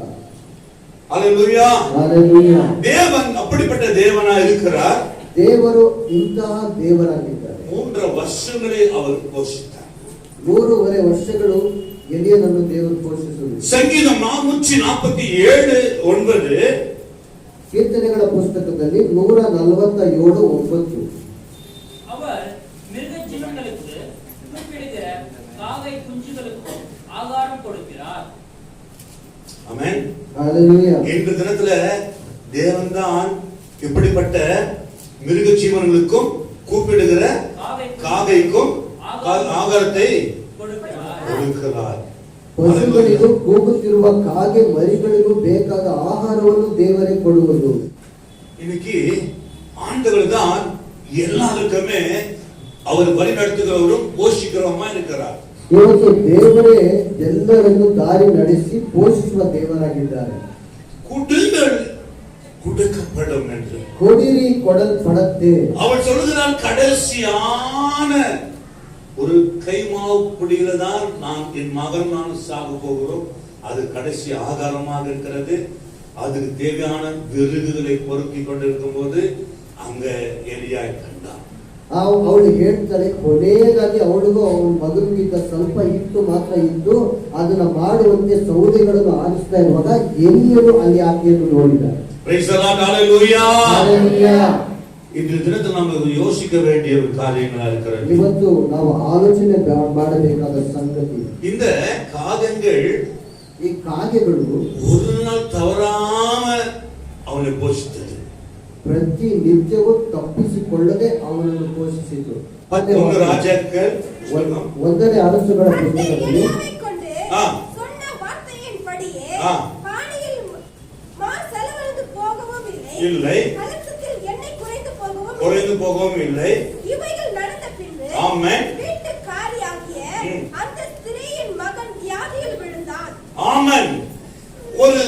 ஹalleluya. ஹalleluya. தேவன் அப்படிப்பட்ட தேவனா இருக்கிறார். ದೇವರು ಇಂತಹ ದೇವರಾಗಿದ್ದಾರೆ. 3 ವರ್ಷಗಳೇ அவர் போஷித்தார். 3.5 ವರ್ಷಗಳು ಎಲಿಯನನ್ನು ದೇವರು ಪೋಷಿಸಿದರು. ಸಂಗೀತம் 447:9. ಕೀರ್ತನೆಗಳ ಪುಸ್ತಕದಲ್ಲಿ 147:9. அவர் மிருக ஜீவன்களுக்கு குறிப்பிடுகிற காகை குஞ்சுகளுக்கு ஆகாரம் கொடுக்கிறார். ஆமென். ஹalleluya. இந்த தினத்துல தேவன் தான் இப்படிப்பட்ட மிருக ஜீவன்களுக்கும் கூப்பிடுகிற காகைக்கும் ஆகாரத்தை கொடுக்கிறார். ಪಶುಗಳಿಗೂ ಕೂಗುತ್ತಿರುವ ಕಾಗೆ ಮರಿಗಳಿಗೂ ಬೇಕಾದ ಆಹಾರವನ್ನು ದೇವರೇ ಕೊಡುವುದು. இன்னைக்கு ஆண்டவர் தான் எல்லாருக்குமே அவர் வழி நடத்துகிறவரும் போஷிக்கிறவருமா இருக்கிறார். ಇವತ್ತು ದೇವರೇ ಎಲ್ಲರನ್ನು ದಾರಿ ನಡೆಸಿ ಪೋಷಿಸುವ ದೇವರಾಗಿದ್ದಾರೆ. கொடுங்கள் கொடுக்கப்படும் என்று. ಕೊಡಿರಿ ಕೊಡಲ್ಪಡುತ್ತೆ. அவர் சொல்லுகிறார், கடைசியான ஒரு கைமாவு பிடியில தான் நான் என் மகன் நான் சாக போகிறோம். அது கடைசி ஆகாரமாக இருக்கிறது. அதுக்கு தேவையான விறகுகளை பொறுக்கி கொண்டிருக்கும் போது அங்க எலியாய் கண்டான். ಅವಳು ಹೇಳ್ತಾಳೆ, ಕೊನೆಯದಾಗಿ ಅವಳಿಗೂ ಅವನ ಮಗನಿಗಿಂತ ಸ್ವಲ್ಪ ಹಿಟ್ಟು ಮಾತ್ರ ಇದ್ದು ಅದನ್ನ ಮಾಡುವಂತೆ ಸೌದೆಗಳನ್ನು ಆರಿಸ್ತಾ ಇರುವಾಗ ಎಲಿಯನು ಅಲ್ಲಿ ಆಕೆಯನ್ನು ನೋಡಿದ್ದಾರೆ. Praise the Lord. Hallelujah. Hallelujah. இன்று தினத்தில் நாம் யோசிக்க வேண்டிய ஒரு காரியங்களா இருக்கிறது. ಇವತ್ತು ನಾವು ಆಲೋಚನೆ ಮಾಡಬೇಕಾದ ಸಂಗತಿ, இந்த காகங்கள் ಈ ಕಾಗೆಗಳು ஒரு நாள் தவறாம அவனை போஷித்தது. ಪ್ರತಿ ನಿತ್ಯವೂ ತಪ್ಪಿಸಿಕೊಳ್ಳದೆ ಅವನನ್ನು ಪೋಷಿಸಿತು. ಒಂದು ರಾಜಾக்கள் 1ನೇ ಅರಸುಗಳ ಪುಸ್ತಕದಲ್ಲಿ சொன்ன வார்த்தையின்படியே பானையில் மாவு செலவழிந்து போகவும் இல்லை, கலசத்தில் எண்ணெய் குறைந்து போகவும் இல்லை. இவைகள் நடந்த பின்பு ஆமென், வீட்டுக்காரியாகிய அந்த ஸ்திரீயின் மகன் வியாதியில் விழுந்தான். ஆமென். ஒரு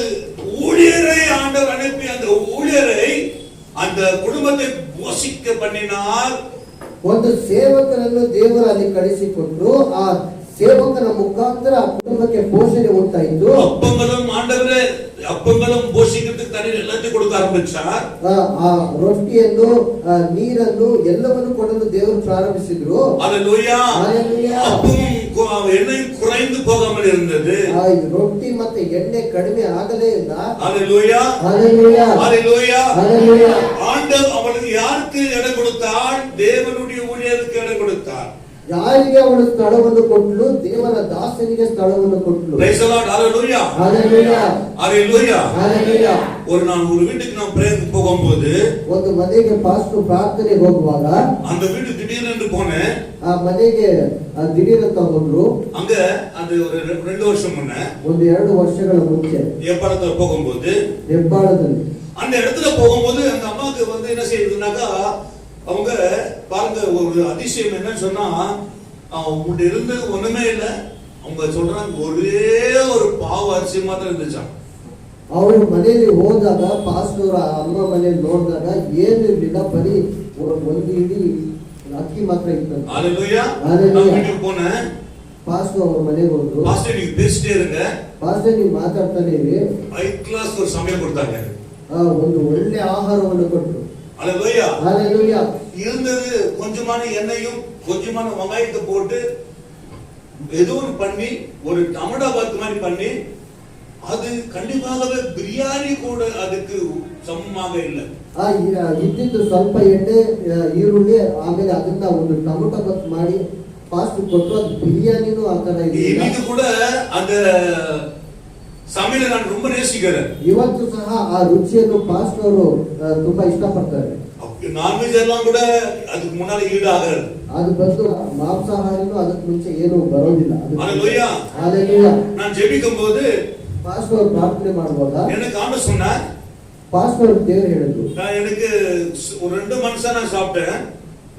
ஊழியரை ஆண்டவர் அனுப்பி அந்த ஊழியரை அந்த குடும்பத்தை போஷிக்க பண்ணினார். ಒಂದು ಸೇವಕರನ್ನು ದೇವರು ಅಲ್ಲಿ ಕಳಿಸಿಕೊಟ್ಟು ಆ ಸೇವಕನ ಮುಖಾಂತರ ಆ ಕುಟುಂಬಕ್ಕೆ ಪೋಷಣೆ ಉಂಟಾಯಿತು. அப்பங்களும் ஆண்டவரே அப்பங்களும் போஷிக்கிறதுக்கு தண்ணீர் எல்லாத்தையும் கொடுக்க ஆரம்பிச்சார். ಆ ರೊಟ್ಟಿಯನ್ನು ನೀರನ್ನು ಎಲ್ಲವನ್ನು ಕೊಡಲು ದೇವರು ಪ್ರಾರಂಭಿಸಿದ್ರು. ஹalleluya. ஹalleluya. அப்பமும் எண்ணெய் குறைந்து போகாமல் இருந்தது. ಆ ರೊಟ್ಟಿ ಮತ್ತೆ ಎಣ್ಣೆ ಕಡಿಮೆ ಆಗಲೇ ಇಲ್ಲ. ஹalleluya. ஹalleluya. ஹalleluya. ஹalleluya. ஆண்டவர் அவளுக்கு யாருக்கு இடம் கொடுத்தார்? தேவனுடைய ஊழியருக்கு இடம் கொடுத்தார். ಯಾರಿಗೆ ಅವನು ಸ್ಥಳವನ್ನು ಕೊಟ್ಟಲು, ದೇವರ ದಾಸನಿಗೆ ಸ್ಥಳವನ್ನು ಕೊಟ್ಟಲು. Praise the Lord. Hallelujah. Hallelujah. Hallelujah. Hallelujah. ஒரு நாள் ஒரு வீட்டுக்கு நான் பிரேயருக்கு போகும்போது ಒಂದು ಮನೆಗೆ ಪಾಸ್ಟರ್ ಪ್ರಾರ್ಥನೆಗೆ ಹೋಗುವಾಗ அந்த வீடு திடீர்னு போனேன். ಆ ಮನೆಗೆ ದಿಢೀರಂತ ಹೋದ್ರು. அங்க அந்த ஒரு 2 வருஷம் முன்ன ಒಂದು 2 ವರ್ಷಗಳ ಮುಂಚೆ ஏப்பாளத்துல போகும்போது ಹೆಬ್ಬಾಳದಲ್ಲಿ அந்த இடத்துல போகும்போது அந்த அம்மாவுக்கு வந்து என்ன செய்யுதுனாக்கா, அவங்க பாருங்க ஒரு அதிசயம் என்னன்னு சொன்னா, அவங்க இருந்தது ஒண்ணுமே இல்லை. அவங்க சொல்றாங்க ஒரே ஒரு பாவ அரிசி மாத்திரம் இருந்துச்சாம். ಅವರು ಮನೆಯಲ್ಲಿ ಹೋದಾಗ ಪಾಸ್ಟರ್ ಅಮ್ಮ ಮನೆಯಲ್ಲಿ ನೋಡಿದಾಗ ಏನು ಇರಲಿಲ್ಲ, ಬರೀ ಒಂದು ಇಡೀ ಅಕ್ಕಿ ಮಾತ್ರ ಇತ್ತು. ஹalleluya. Hallelujah. நான் வீட்டுக்கு போனேன். ಪಾಸ್ಟರ್ ಅವ್ರ ಮನೆಗೆ ಹೋದ್ರು. பாஸ்டர் நீங்க பேசிட்டே இருங்க. ಪಾಸ್ಟರ್ ನೀವು ಮಾತಾಡ್ತಾನೆ ಇರಿ. ஹை கிளாஸ் ஒரு சமையல் கொடுத்தாங்க. ಒಂದು ಒಳ್ಳೆ ಆಹಾರವನ್ನು ಕೊಟ್ಟರು. ஹalleluya. Hallelujah. இருந்தது கொஞ்சமான எண்ணெயும் கொஞ்சமான வெங்காயத்தை போட்டு ஏதோ ஒன்று பண்ணி ஒரு டமடா பாத் மாதிரி பண்ணி, அது கண்டிப்பாகவே பிரியாணி கூட அதுக்கு சமமாக இல்லை. ಇದ್ದಿದ್ದು ಸ್ವಲ್ಪ ಎಣ್ಣೆ, ಈರುಳ್ಳಿ, ಆಮೇಲೆ ಅದನ್ನ ಒಂದು ಟೊಮೊಟೊ ಬಾತ್ ಮಾಡಿ ಪಾಸ್ಟರ್ ಕೊಟ್ಟರು. ಅದು ಬಿರಿಯಾನಿನೂ ಆ ತರ ಇದೆ. இன்னைக்கு கூட அந்த சமையலை நான் ரொம்ப நேசிக்கிறேன். ಇವತ್ತು ಸಹ ಆ ರುಚಿಯನ್ನು ಪಾಸ್ಟರ್ ಅವರು ತುಂಬಾ ಇಷ್ಟಪಡ್ತಾರೆ. நான்வெஜ் எல்லாம் கூட அதுக்கு முன்னால ஈடாகிறது. ಅದು ಬಂದು ಮಾಂಸಾಹಾರಿನೂ ಅದಕ್ಕೆ ಮುಂಚೆ ಏನು ಬರೋದಿಲ್ಲ. ஹalleluya. Hallelujah. நான் ஜெபிக்கும் போது ಪಾಸ್ಟರ್ ಅವರು ಪ್ರಾರ್ಥನೆ ಮಾಡುವಾಗ எனக்கு ஆண்டவர் சொன்னார், ಪಾಸ್ಟರ್ ಅವರು ದೇವರು ಹೇಳಿದ್ರು, எனக்கு ஒரு 2 மனுஷா நான் சாப்பிட்டேன்.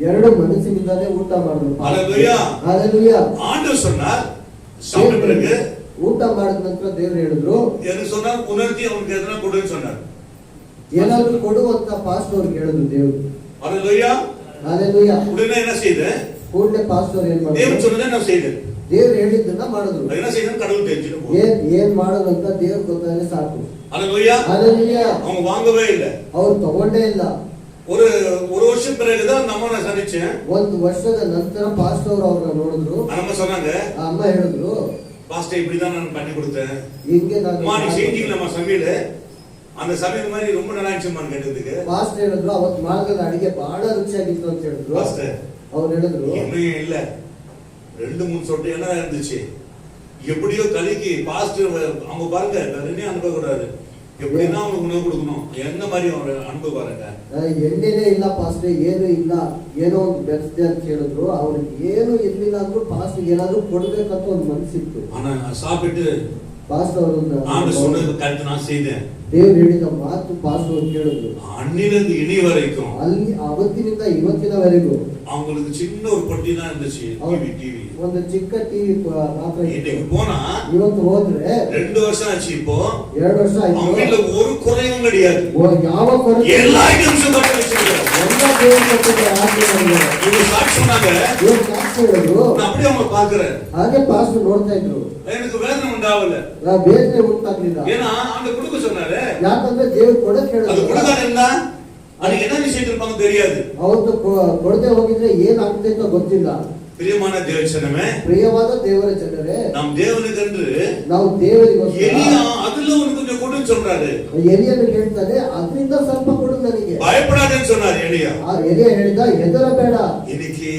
2 ಮನಸ್ಸಿನಿಂದಾನೇ ಊಟ ಮಾಡಿದ್ರು. Hallelujah. Hallelujah. ஆண்டவர் சொன்னார், சாப்பிட்ட பிறகு ಊಟ ಮಾಡಿದ ನಂತರ ದೇವರು ಹೇಳಿದ್ರು, எனக்கு சொன்னார் உணர்த்தி அவனுக்கு எதனா கொடுன்னு சொன்னார். ಏನಾದ್ರು ಕೊಡುವಂತ ಪಾಸ್ಟರ್ ಅವ್ರಿಗೆ ಹೇಳಿದ್ರು ದೇವರು. Hallelujah. Hallelujah. உடனே என்ன செய்தேன், ಕೂಡಲೇ ಪಾಸ್ಟರ್ ಏನ್ தேவன் ಮಾಡಿದ್ರು, சொன்னதை நான் செய்தேன். ದೇವ್ರು ಹೇಳಿದ್ದನ್ನ ಮಾಡಿದ್ರು. என்ன செய்தேன், கடவுள் தெரிஞ்சுட்டு போகுது. ಏನ್ ಮಾಡೋದು ಅಂತ ದೇವ್ರು ಗೊತ್ತಾದ್ರೆ ಸಾಕು. Hallelujah. Hallelujah. அவங்க வாங்கவே இல்லை. ಅವ್ರು ತಗೊಂಡೇ ಇಲ್ಲ. ஒரு வருஷம் பிறகுதான் நம்ம நான் சந்திச்சேன். ಒಂದು ವರ್ಷದ ನಂತರ ಪಾಸ್ಟರ್ ಅವರು ಅವ್ರನ್ನ ನೋಡಿದ್ರು. நம்ம சொன்னாங்க, ಆ ಅಮ್ಮ ಹೇಳಿದ್ರು, பாஸ்டர் இப்படிதான் நான் பண்ணி கொடுத்தேன். ಹಿಂಗೆ ನಾನು அம்மா நீ செஞ்சீங்களா சமையல், அந்த சமையல் மாதிரி ரொம்ப நல்லா இருந்துச்சுமான்னு கேட்டதுக்கு ಪಾಸ್ಟರ್ ಹೇಳಿದ್ರು, ಅವತ್ತು ಮಾಡಿದ ಅಡಿಗೆ ಬಹಳ ರುಚಿಯಾಗಿತ್ತು ಅಂತ ಹೇಳಿದ್ರು. பாஸ்டர் ಅವ್ರು ಹೇಳಿದ್ರು, இன்னும் இல்ல 2-3 சொட்டு என்ன இருந்துச்சு, எப்படியோ கலிக்கு பாஸ்டர் அவங்க பாருங்க வெறுமே அனுப்ப கூடாது, எப்படின்னா அவங்களுக்கு உணவு கொடுக்கணும், எந்த மாதிரி அவங்க அனுப்ப பாருங்க. ಎಣ್ಣೆನೇ ಇಲ್ಲ ಪಾಸ್ಟರ್, ಏನು ಇಲ್ಲ, ಏನೋ ಒಂದು ಬೆಳೆಸಿದೆ ಅಂತ ಹೇಳಿದ್ರು. ಅವ್ರಿಗೆ ಏನು ಇರ್ಲಿಲ್ಲ ಅಂದ್ರೂ ಪಾಸ್ಟರ್ ಏನಾದ್ರು ಕೊಡ್ಬೇಕಂತ ಒಂದು ಮನಸ್ಸಿತ್ತು. ஆனா நான் சாப்பிட்டு ಪಾಸ್ಟರ್ ಅವರು ஆண்டு சொன்னது கருத்து நான் செய்தேன். ದೇವ್ರು ಹೇಳಿದ ಮಾತು ಪಾಸ್ಟರ್ ಅವರು ಕೇಳಿದ್ರು. அன்னிலிருந்து இனி வரைக்கும் ಅಲ್ಲಿ ಅವತ್ತಿನಿಂದ ಇವತ್ತಿನವರೆಗೂ அவங்களுக்கு சின்ன ஒரு பொட்டி தான் இருந்துச்சு, டிவி. ಒಂದು ಚಿಕ್ಕ ಟಿವಿ ಮಾತ್ರ இன்னைக்கு ಇತ್ತು. போனா ಇವತ್ತು ಹೋದ್ರೆ 2 வருஷம் ஆச்சு. இப்போ 2 ವರ್ಷ அவங்க ಆಯ್ತು. வீட்டுல ஒரு குறையும் கிடையாது. ಯಾವ ಕೊರತೆ எல்லா ஐட்டம்ஸும் கொண்டு வச்சிருக்காங்க. ಎಲ್ಲ ದೇವ್ರು ಕೊಟ್ಟಿದ್ದಾರೆ, ಆಶೀರ್ವಾದಗಳು. இவங்க சாட்சி சொன்னாங்க, ದೇವ್ರು ಸಾಕ್ಷಿ ಹೇಳಿದ್ರು. நான் அப்படியே அவங்க பாக்குறேன். ಹಾಗೆ ಪಾಸ್ಟರ್ ನೋಡ್ತಾ ಇದ್ರು. எனக்கு வேதனை உண்டாவல. ಬೇಸರ ಉಂಟಾಗ್ಲಿಲ್ಲ. ஏன்னா அந்த கொடுக்க சொன்னாரு, ಯಾಕಂದ್ರೆ ದೇವ್ರು ಕೊಡಕ್ அது ಹೇಳಿದ್ರು. கொடுக்காத இருந்தா அது என்ன விஷயம் இருப்பாங்க தெரியாது. ಅವತ್ತು ಕೊಡದೆ ಹೋಗಿದ್ರೆ ಏನಾಗುತ್ತೆ ಅಂತ ಗೊತ್ತಿಲ್ಲ. பிரியமான தேவச்சனமே, ಪ್ರಿಯವಾದ ದೇವರ ಜನರೇ, நாம் தேவனுக்கென்று ನಾವು ದೇವರಿಗೋಸ್ಕರ எலியா அதுல ஒன்னு கொஞ்சம் கொடுன்னு சொல்றாரு. ಎಲಿಯನ್ನು ಕೇಳ್ತಾನೆ, ಅದರಿಂದ ಸ್ವಲ್ಪ ಕೊಡು ನನಗೆ. பயப்படாதேன்னு சொன்னார் எலியா. ಆ ಎಲಿಯ ಹೇಳಿದ, ಹೆದರಬೇಡ. இன்னைக்கு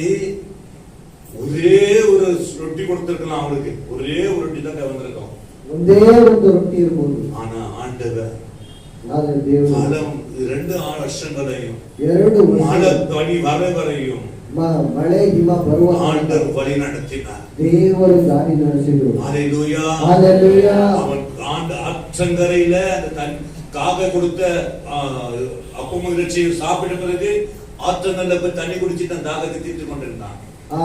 ஒரே ஒரு ரொட்டி கொடுத்திருக்கலாம் அவளுக்கு, ஒரே ஒரு ரொட்டி தான் வந்திருக்கும். ಒಂದೇ ಒಂದು ರೊಟ್ಟಿ ಇರಬಹುದು. ஆனா ஆண்டவர் ಆದ್ರೆ ದೇವರು காலம் 2 வருஷங்களையும் 2 மழை ವರ್ಷ பனி வர வரையும் ಮಳೆ ಹಿಮ ಬರುವ ஆண்டவர் வழி நடத்தினார். ದೇವರು ದಾರಿ ನಡೆಸಿದ್ರು. ஹalleluya. ஹalleluya. அவன் ஆண்ட ஆற்றங்கரையில அந்த காக கொடுத்த அப்பமும் இறைச்சியும் சாப்பிட்ட பிறகு ஆற்றங்கரையில போய் தண்ணி குடிச்சிட்டு அந்த தாகத்தை தீர்த்து கொண்டிருந்தான். ಆ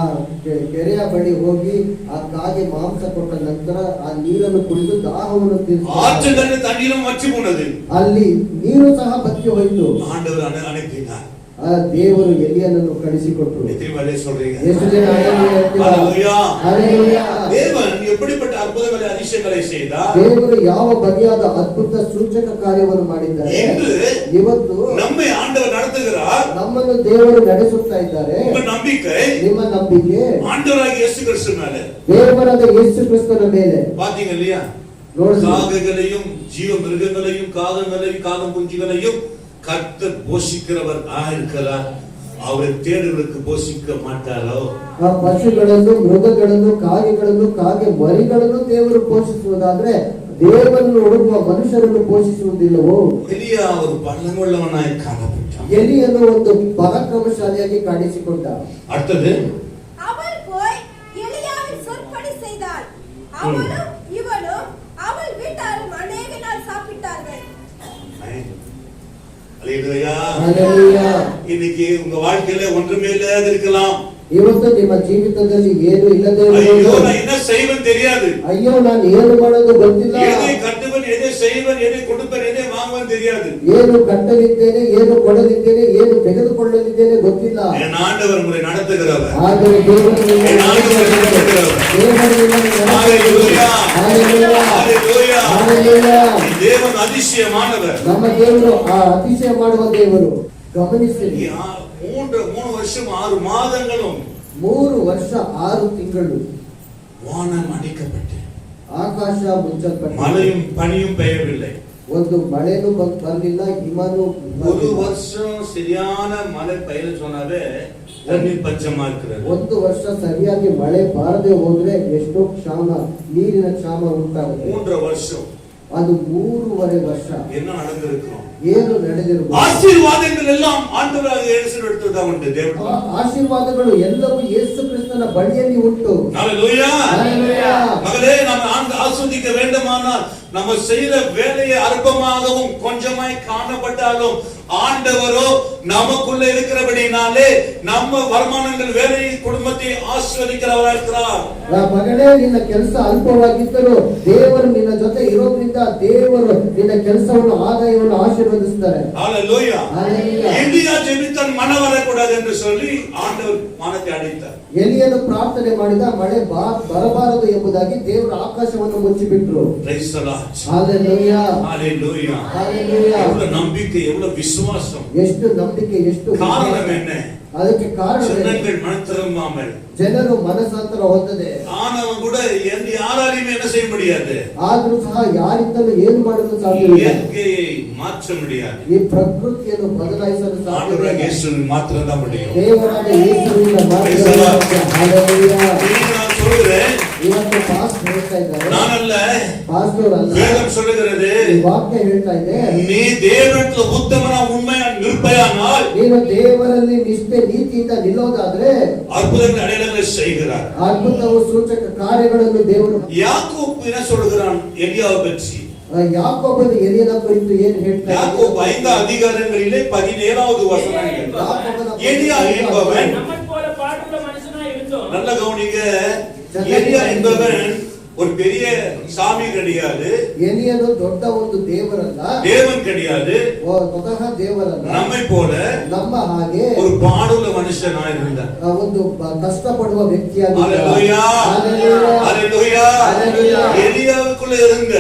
ಕೆರೆಯ ಬಳಿ ಹೋಗಿ ಆ ಕಾಗೆ ಮಾಂಸ ಕೊಟ್ಟ ನಂತರ ಆ ನೀರನ್ನು ಕುಡಿದು ದಾಹವನ್ನು ஆற்றங்கரையில தண்ணீரும் வற்றி போனது. ಅಲ್ಲಿ ನೀರು ಸಹ ಬತ್ತಿ ಹೋಯಿತು. ஆண்டவர் அனுப்பினார். ಆ ದೇವರು ಎಲಿಯನನ್ನು ಕಳಿಸಿಕೊಟ್ರು. எத்தனை வேலை சொல்றீங்க? ಎಷ್ಟು ಜನ ஹalleluya. ಹalleluya. தேவன் எப்படிப்பட்ட அற்புதங்களை அதிசயங்களை செய்தார். ದೇವರು ಯಾವ ಬಗೆಯಾದ ಅದ್ಭುತ ಸೂಚಕ ಕಾರ್ಯವನ್ನು ಮಾಡಿದ್ದಾರೆ. இன்று ಇವತ್ತು நம்மை ஆண்டவர் நடத்துகிறார். ನಮ್ಮನ್ನು ದೇವರು ನಡೆಸುತ್ತಾ ಇದ್ದಾರೆ. உங்க நம்பிக்கை ನಿಮ್ಮ ನಂಬಿಕೆ ஆண்டவராகிய இயேசு கிறிஸ்து மேல. ದೇವರಾದ ಯೇಸು ಕ್ರಿಸ್ತನ ಮೇಲೆ. பாத்தீங்க இல்லையா? காகங்களையும் ஜீவ மிருகங்களையும் காகங்களையும் காகம் குஞ்சுகளையும் கர்த்தர் போஷிக்கிறவர் இருக்கிறார். அவரை தேடுகளுக்கு போஷிக்க மாட்டாரோ? ಆ ಪಶುಗಳನ್ನು, ಮೃಗಗಳನ್ನು, ಕಾಗೆಗಳನ್ನು, ಕಾಗೆ ಮರಿಗಳನ್ನು ದೇವರು ಪೋಷಿಸುವುದಾದ್ರೆ ದೇವರನ್ನು ಹುಡುಕುವ ಮನುಷ್ಯರನ್ನು ಪೋಷಿಸುವುದಿಲ್ಲವೋ? எலியா ஒரு பலமுள்ளவனாய் காணப்பட்டான். ಎಲಿಯನ್ನು ಒಂದು ಪರಾಕ್ರಮಶಾಲಿಯಾಗಿ ಕಾಣಿಸಿಕೊಂಡ. அடுத்தது அவள் போய் எலியாவின் சொற்படி செய்தாள். அவளும் இவளும் அவள் வீட்டாரும் அநேக நாள் சாப்பிட்டார்கள். அல்லேலூயா. ஹalleluya. இன்னைக்கு உங்க வாழ்க்கையில ஒன்றுமே இல்லாத இருக்கலாம். ಇವತ್ತು ನಿಮ್ಮ ಜೀವಿತದಲ್ಲಿ ಏನು ಇಲ್ಲದೆ ஐயோ ಇರಬಹುದು. நான் என்ன செய்வேன் தெரியாது. ಅಯ್ಯೋ ನಾನು ಏನು ಮಾಡೋದು ಗೊತ್ತಿಲ್ಲ. எதை கட்டுவன், எதை செய்வன், எதை கொடுப்பன், எதை வாங்குவன் தெரியாது. ಏನು ಕಟ್ಟಲಿದ್ದೇನೆ, ಏನು ಕೊಡಲಿದ್ದೇನೆ, ಏನು ತೆಗೆದುಕೊಳ್ಳಲಿದ್ದೇನೆ ಗೊತ್ತಿಲ್ಲ. என் ஆண்டவர் உங்களை நடத்துகிறவர். ಆದರೆ ದೇವರು என் ஆண்டவர் நடத்துகிறவர். ஹalleluya. ஹalleluya. ஹalleluya. தேவன் அதிசயமானவர். ನಮ್ಮ ದೇವರು ಆ ಅತಿಶಯ ಮಾಡುವ ದೇವರು. ಗಮನಿಸಿರಿ, 3 வருஷம் 6 மாதங்களும் 3 ವರ್ಷ 6 ತಿಂಗಳು வானம் அடைக்கப்பட்டு ಆಕಾಶ ಮುಚ್ಚಲ್ಪಟ್ಟಿದೆ. மழையும் பனியும் பெய்யவில்லை. ಒಂದು ಮಳೆನೂ ಬರಲಿಲ್ಲ, ಹಿಮನೂ ஒரு வருஷம் சரியான மழை பெய்யல சொன்னாவே தண்ணீர் பஞ்சமா இருக்கிறது. ಒಂದು ವರ್ಷ ಸರಿಯಾಗಿ ಮಳೆ ಬಾರದೆ ಹೋದ್ರೆ ಎಷ್ಟೋ ಕ್ಷಾಮ, ನೀರಿನ ಕ್ಷಾಮ ಉಂಟಾಗುತ್ತೆ. 3 வருஷம் ಅದು 3.5 ವರ್ಷ என்ன நடந்திருக்கும்? ಏನು ನಡೆದಿರಬಹುದು? ஆசீர்வாதங்கள் எல்லாம் ஆண்டவராக இயேசு எடுத்ததா உண்டு. தேவன் ಆಶೀರ್ವಾದಗಳು ಎಲ್ಲವೂ ಯೇಸು ಕ್ರಿಸ್ತನ ಬಳಿಯಲ್ಲಿ ಉಂಟು. ஹalleluya. ஹalleluya. மகளே, நாம் ஆஸ்வதிக்க வேண்டுமானால் நம்ம செய்யற வேலையை அற்பமாகவும் கொஞ்சமாய் காணப்பட்டாலும் ஆண்டவரோ நமக்குள்ள இருக்கிறபடினாலே நம்ம வருமானங்கள் வேலையை குடும்பத்தை ஆசீர்வதிக்கிறவரா இருக்கிறார். ಮಗನೇ, ನಿನ್ನ ಕೆಲಸ ಅಲ್ಪವಾಗಿದ್ದರೂ ದೇವರು ನಿನ್ನ ಜೊತೆ ಇರೋದ್ರಿಂದ ದೇವರು ನಿನ್ನ ಕೆಲಸವನ್ನು, ಆದಾಯವನ್ನು ಆಶೀರ್ವದಿಸ್ತಾರೆ. ஹalleluya. ஹalleluya. எலியா ஜெபித்தான் மழை வரக்கூடாது என்று சொல்லி ஆண்டவர் வானத்தை அடைத்தார். ಎಲಿಯನು ಪ್ರಾರ್ಥನೆ ಮಾಡಿದ, ಮಳೆ ಬರಬಾರದು ಎಂಬುದಾಗಿ ದೇವರು ಆಕಾಶವನ್ನು ಮುಚ್ಚಿಬಿಟ್ರು. Praise the Lord. Hallelujah. Hallelujah. Hallelujah. எவ்வளவு நம்பிக்கை, எவ்வளவு விசுவாசம். ಎಷ್ಟು ನಂಬಿಕೆ, ಎಷ್ಟು காரணம் என்ன? ಅದಕ್ಕೆ ಕಾರಣ ஜனங்கள் மனம் திரும்பாமல், ಜನರು ಮನಸ್ಸಾಂತರ ಹೊಂದದೆ, ஆனவன் கூட யாராலையுமே என்ன செய்ய முடியாது, ಆದ್ರೂ ಸಹ ಯಾರಿಂದಲೂ ಏನು ಮಾಡಲು ಸಾಧ್ಯವಿಲ್ಲ. இயற்கையை மாற்ற முடியாது. ಈ ಪ್ರಕೃತಿಯನ್ನು ಬದಲಾಯಿಸಲು ஆண்டவராகிய ಸಾಧ್ಯವಿಲ್ಲ. இயேசுவின் மாத்திரம் தான் முடியும். ದೇವರಾದ ಯೇಸುವಿನ Praise the Lord. ಮಾತ್ರ. ಹalleluya. இன்னைக்கு நான் சொல்கிறேன், ಇವತ್ತು ಪಾಸ್ಟರ್ ಹೇಳ್ತಾ ಇದ್ದಾರೆ, நான் அல்ல, ಪಾಸ್ಟರ್ ಅಲ್ಲ, வேதம் சொல்லுகிறது, ಈ ವಾಕ್ಯ ಹೇಳ್ತಾ ಇದೆ, நீ தேவனிடத்தில் உத்தமனா உண்மையா நிற்பயானால் ನೀನು ದೇವರಲ್ಲಿ ನಿಷ್ಠೆ ನೀತಿಯಿಂದ ನಿಲ್ಲೋದಾದ್ರೆ அற்புதங்கள் அடையாளங்களை செய்கிறார். ಅದ್ಭುತವು ಸೂಚಕ ಕಾರ್ಯಗಳನ್ನು ದೇವರು. யாக்கோபு என்ன சொல்லுகிறான் எலியாவை பற்றி? ಯಾಕೋಬನು ಎಲಿಯನ ಕುರಿತು ಏನು ಹೇಳ್ತಾ யாக்கோபு 5 அதிகாரங்களிலே 17வது வசனம். எலியா என்பவன், நம்மைப் போல பாடுள்ள மனுஷனாய் இருந்தோம். நல்ல கவனிங்க, எலியா என்பவன் ஒரு பெரிய சாமி கிடையாது, ಎಲಿಯನು ದೊಡ್ಡ ಒಂದು ದೇವರಲ್ಲ, தேவன் கிடையாது, ಸ್ವತಃ ದೇವರಲ್ಲ. நம்மை போல ನಮ್ಮ ಹಾಗೆ ஒரு பாடுள்ள மனுஷனா இருந்தார். ಒಂದು ಕಷ್ಟಪಡುವ ವ್ಯಕ್ತಿಯಾಗಿದ್ದ. ஹalleluya. ஹalleluya. ஹalleluya. எலியாவுக்குள்ள இருந்த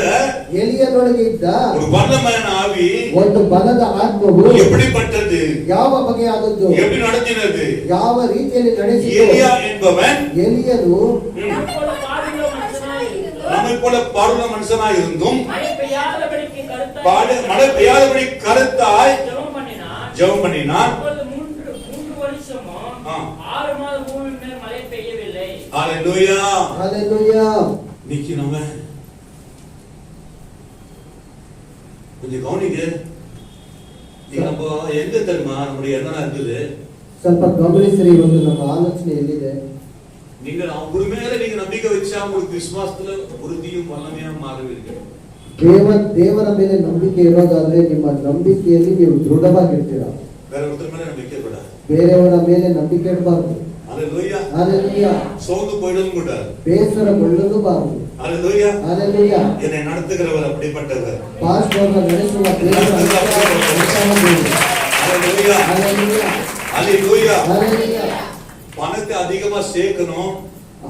ಎಲಿಯನೊಳಗೆ ಇದ್ದ ஒரு வல்லமையான ஆவி ಒಂದು ಬಲದ ಆತ್ಮವು எப்படிப்பட்டது, ಯಾವ ಬಗೆಯಾದದ್ದು, எப்படி நடத்தினது? ಯಾವ ರೀತಿಯಲ್ಲಿ ನಡೆಸಿತು? எலியா என்பவன் ಎಲಿಯನು நம்மைப் போல பாடுள்ள மனுஷனாய் இருந்தோம். நம்மை போல பாடுள்ள மனுஷனாய் இருந்தும் மழை பெய்யாதபடிக்கு கருத்தாய் மழை பெய்யாதபடி கருத்தாய் ஜெபம் பண்ணினான். ஜெபம் பண்ணினான். அப்பொழுது 3 வருஷமும் 6 மாதம் பூமியின் மேல் மழை பெய்யவில்லை. ஹalleluya. ஹalleluya. இன்னைக்கு நம்ம கொஞ்சம் கவனிங்க. நீங்க நம்ம எங்க தெரியுமா நம்முடைய எண்ணம் இருக்குது? ಸ್ವಲ್ಪ ಗಮನಿಸಿರಿ, ಒಂದು ನಮ್ಮ ಆಲೋಚನೆ ಎಲ್ಲಿದೆ? நீங்கள் அவர் மேல நீங்க நம்பிக்கை வச்சா உங்களுக்கு விசுவாசத்துல உறுதியும் வல்லமையும் மாறுவீர்கள். ದೇವರ ಮೇಲೆ ನಂಬಿಕೆ ಇರೋದಾದ್ರೆ ನಿಮ್ಮ ನಂಬಿಕೆಯಲ್ಲಿ ನೀವು ದೃಢವಾಗಿರ್ತೀರಾ. வேற ஒருத்தர் மேல நம்பிக்கை கூடாது. ಬೇರೆಯವರ ಮೇಲೆ ನಂಬಿಕೆ ಇಡಬಾರದು. ஹalleluya. ஹalleluya. சோர்ந்து போயிடவும் கூடாது. ಬೇಸರಗೊಳ್ಳಲೂಬಾರದು. ஹalleluya. ஹalleluya. என்னை நடத்துகிறவர் அப்படிப்பட்டவர். ಪಾಸ್ಟರ್ನ ನಡೆಸುವ ದೇವರು ஹalleluya. ஹalleluya. ஹalleluya. ஹalleluya. பணத்தை அதிகமா சேர்க்கணும்,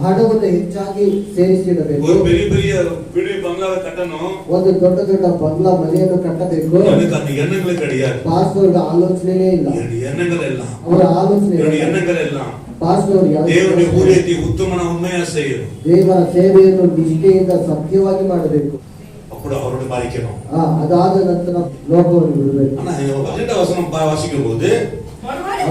ಹಣವನ್ನು ಹೆಚ್ಚಾಗಿ ಸೇರಿಸಿಡಬೇಕು. ஒரு பெரிய பெரிய வீடு பங்களாவை கட்டணும், ಒಂದು ದೊಡ್ಡ ದೊಡ್ಡ ಬಂಗ್ಲಾ ಮನೆಯನ್ನು ಕಟ್ಟಬೇಕು. எனக்கு அந்த எண்ணங்கள் கிடையாது. ಪಾಸ್ಟರ್ಗೆ ಆಲೋಚನೆನೇ ಇಲ್ಲ. என்னுடைய எண்ணங்கள் எல்லாம் ಅವರ ಆಲೋಚನೆ என்னுடைய எண்ணங்கள் எல்லாம் ಪಾಸ್ಟರ್ தேவனுடைய ஊழியத்தை உத்தமன உண்மையா செய்யணும். ದೇವರ ಸೇವೆಯನ್ನು ನಿಷ್ಠೆಯಿಂದ ಸತ್ಯವಾಗಿ ಮಾಡಬೇಕು. அப்படி அவரோட பாதிக்கணும். ಅದಾದ ನಂತರ ಲೋಕವನ್ನು ಬಿಡಬೇಕು. ஆனா 18 வசனம் வாசிக்கும் போது மறுபடியும்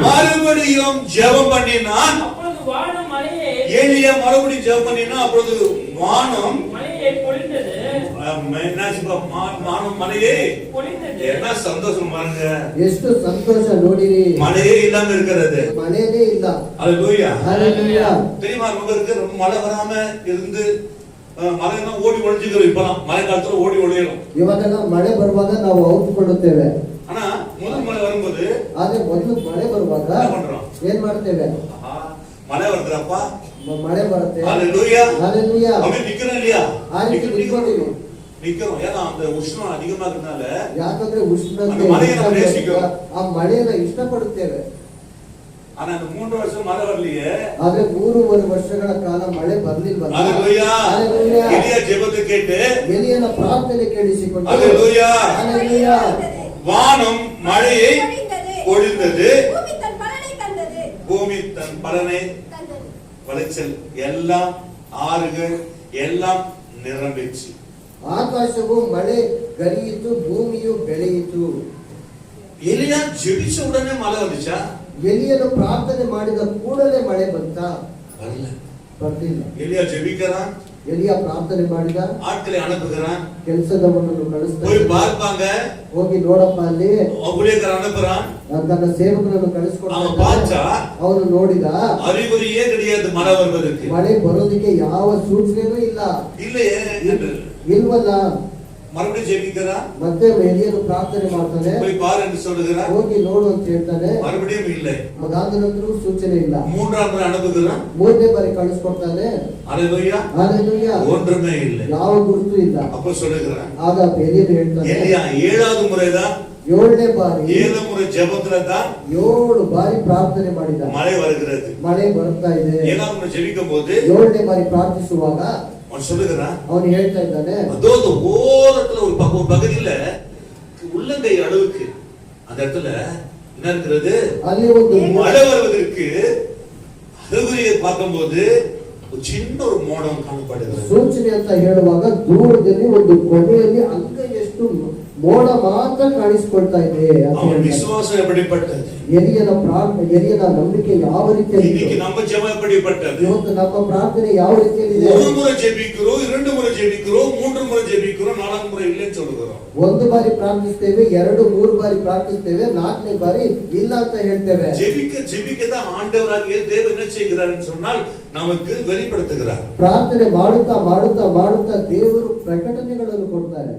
மறுபடியும் ஜெபம் பண்ணினான். அப்பொழுது வானம் மழையை ஏலியா மறுபடியும் ஜெபம் பண்ணினா அப்பொழுது வானம் மழையை பொழிந்தது. வானம் மழையே பொழிந்தது. என்ன சந்தோஷம் பாருங்க. ಎಷ್ಟು ಸಂತೋಷ ನೋಡಿರಿ. மழையே இல்லாம இருக்கிறது. ಮಳೆನೇ ಇಲ್ಲ. ஹalleluya. ஹalleluya. தெரியுமா உங்களுக்கு ரொம்ப மழை வராம இருந்து மழைனா ஓடி ஒளிஞ்சுக்கிறோம். இப்பலாம் மழை காலத்துல ஓடி ஒளியறோம். ಇವಾಗೆಲ್ಲ ಮಳೆ ಬರುವಾಗ ನಾವು ಔತುಕೊಳ್ಳುತ್ತೇವೆ. ஆனா முதல் மழை வரும்போது ಆದ್ರೆ ಮೊದಲು ಮಳೆ ಬರುವಾಗ என்ன பண்றோம்? ಏನ್ ಮಾಡ್ತೇವೆ? மழை வருதுப்பா, ಮಳೆ ಬರುತ್ತೆ. ஹalleluya. ஹalleluya. அப்படியே நிக்கிறோம் இல்லையா? ನಿಂತ್ಕೊಂಡಿವಿ. நிக்கிறோம். ஏன்னா அந்த உஷ்ணம் அதிகமா இருக்கனால ಯಾಕಂದ್ರೆ ಉಷ್ಣತೆ அந்த ಮಳೆயை ನಾವು நேசிக்கிறோம். ಆ ಮಳೆಯನ್ನು ಇಷ್ಟಪಡುತ್ತೇವೆ. ஆனா அந்த 3 வருஷம் மழை வரலையே. ಆದ್ರೆ 3 ವರ್ಷಗಳ ಕಾಲ ಮಳೆ ಬರ್ಲಿಲ್ವಲ್ಲ. ஹalleluya. ஹalleluya. எலியா ஜெபத்தை கேட்டு ಎಲಿಯನ ಪ್ರಾರ್ಥನೆ ಕೇಳಿಸಿಕೊಂಡು ஹalleluya. ஹalleluya. வானம் மழையை பொழிந்தது. பூமி தன் பலனை தந்தது. பூமி தன் பலனை தந்தது. விளைச்சல் எல்லாம் ஆறுகள் எல்லாம் நிரம்பிச்சு. ಆಕಾಶವು ಮಳೆ ಗರಿಯಿತು, ಭೂಮಿಯು ಬೆಳೆಯಿತು. எலியா ஜெபிச்ச உடனே மழை வந்துச்சா? ಎಲಿಯನು ಪ್ರಾರ್ಥನೆ ಮಾಡಿದ ಕೂಡಲೇ ಮಳೆ ಬಂತ? வரல. ಬರ್ಲಿಲ್ಲ. எலியா ஜெபிக்கிறான், ಎಲಿಯ ಪ್ರಾರ್ಥನೆ ಮಾಡಿದ, ஆட்களை அனுப்புகிறான், ಕೆಲಸದವನನ್ನು போய் ಕಳಿಸ್ತಾನೆ, பார்ப்பாங்க, ಹೋಗಿ ನೋಡಪ್ಪ ಅಲ್ಲಿ ஊழியக்காரன் அனுப்புறான். ತನ್ನ ಸೇವಕರನ್ನು அவன் ಕಳಿಸ್ಕೊಡ್ತಾನೆ. பார்த்தா ಅವನು ನೋಡಿದ அறிகுறியே கிடையாது மழை வருவதற்கு. ಮಳೆ ಬರೋದಕ್ಕೆ ಯಾವ ಸೂಚನೆನೂ ಇಲ್ಲ. இல்லையே என்று ಇಲ್ವಲ್ಲ. மறுபடியும் ஜெபிக்கிறான், ಮತ್ತೆ ಎಲಿಯನು ಪ್ರಾರ್ಥನೆ ಮಾಡ್ತಾನೆ, போய் பாரு என்று சொல்லுகிறான், ಹೋಗಿ ನೋಡು ಅಂತ ಹೇಳ್ತಾನೆ. மறுபடியும் இல்லை. ಅದಾದ ನಂತರ ಸೂಚನೆ ಇಲ್ಲ. 3ஆம் முறை அனுப்புகிறான், 3ನೇ ಬಾರಿ ಕಳಿಸ್ಕೊಡ್ತಾನೆ. ஹalleluya. ಹalleluya. ஒன்றுமே இல்லை. ಯಾವ ಗುರುತು ಇಲ್ಲ. அப்ப சொல்லுகிறான், ಆಗ ಎಲಿಯನು ಹೇಳ್ತಾನೆ, எலியா 7வது முறைதான், 7ನೇ ಬಾರಿ 7 முறை ஜெபத்துல தான் 7 ಬಾರಿ ಪ್ರಾರ್ಥನೆ ಮಾಡಿದ. மழை வருகிறது. ಮಳೆ ಬರ್ತಾ ಇದೆ. 7வது முறை ஜெபிக்கும் போது 7ನೇ ಬಾರಿ ಪ್ರಾರ್ಥಿಸುವಾಗ அவன் சொல்லுகிறான், ಅವನು ಹೇಳ್ತಾ ಇದ್ದಾನೆ, அதோ அந்த ஓரத்துல ஒரு பகுதியில உள்ளங்கை அளவுக்கு அந்த இடத்துல என்ன இருக்கிறது? ಅಲ್ಲಿ ಒಂದು மழை வருவதற்கு அறிகுறியை பார்க்கும்போது ஒரு சின்ன ஒரு மோடம் காணப்படுகிறது. ಸೂಚನೆ ಅಂತ ಹೇಳುವಾಗ ದೂರದಲ್ಲಿ ಒಂದು ಕೊನೆಯಲ್ಲಿ ಅಂಗೈಯಷ್ಟು ಮೋಡ ಮಾತ್ರ ಕಾಣಿಸಿಕೊಳ್ತಾ ಇದೆ ಅಂತ அவன் ಹೇಳ್ತಾನೆ. விசுவாசம் எப்படிப்பட்டது? ಎಲಿಯನ ನಂಬಿಕೆ ಯಾವ ರೀತಿಯಲ್ಲಿ இன்னைக்கு நம்ம ஜெபம் எப்படிப்பட்டது? ಇವತ್ತು ನಮ್ಮ ಪ್ರಾರ್ಥನೆ ಯಾವ ರೀತಿಯಲ್ಲಿ ஒரு முறை ஜெபிக்கிறோம், 2 முறை ஜெபிக்கிறோம், 3 முறை ஜெபிக்கிறோம், 4 முறை இல்லைன்னு சொல்லுகிறோம். ಒಂದು ಬಾರಿ ಪ್ರಾರ್ಥಿಸ್ತೇವೆ, 2 3 ಬಾರಿ ಪ್ರಾರ್ಥಿಸ್ತೇವೆ, 4ನೇ ಬಾರಿ ಇಲ್ಲ ಅಂತ ಹೇಳ್ತೇವೆ. ஜெபிக்க தான் ஆண்டவராகிய தேவன் என்ன செய்கிறார்னு சொன்னால் நமக்கு வெளிப்படுத்துகிறார். ಪ್ರಾರ್ಥನೆ ಮಾಡುತ್ತಾ ಮಾಡುತ್ತಾ ಮಾಡುತ್ತಾ ದೇವರು ಪ್ರಕಟಣೆಗಳನ್ನು ಕೊಡ್ತಾರೆ.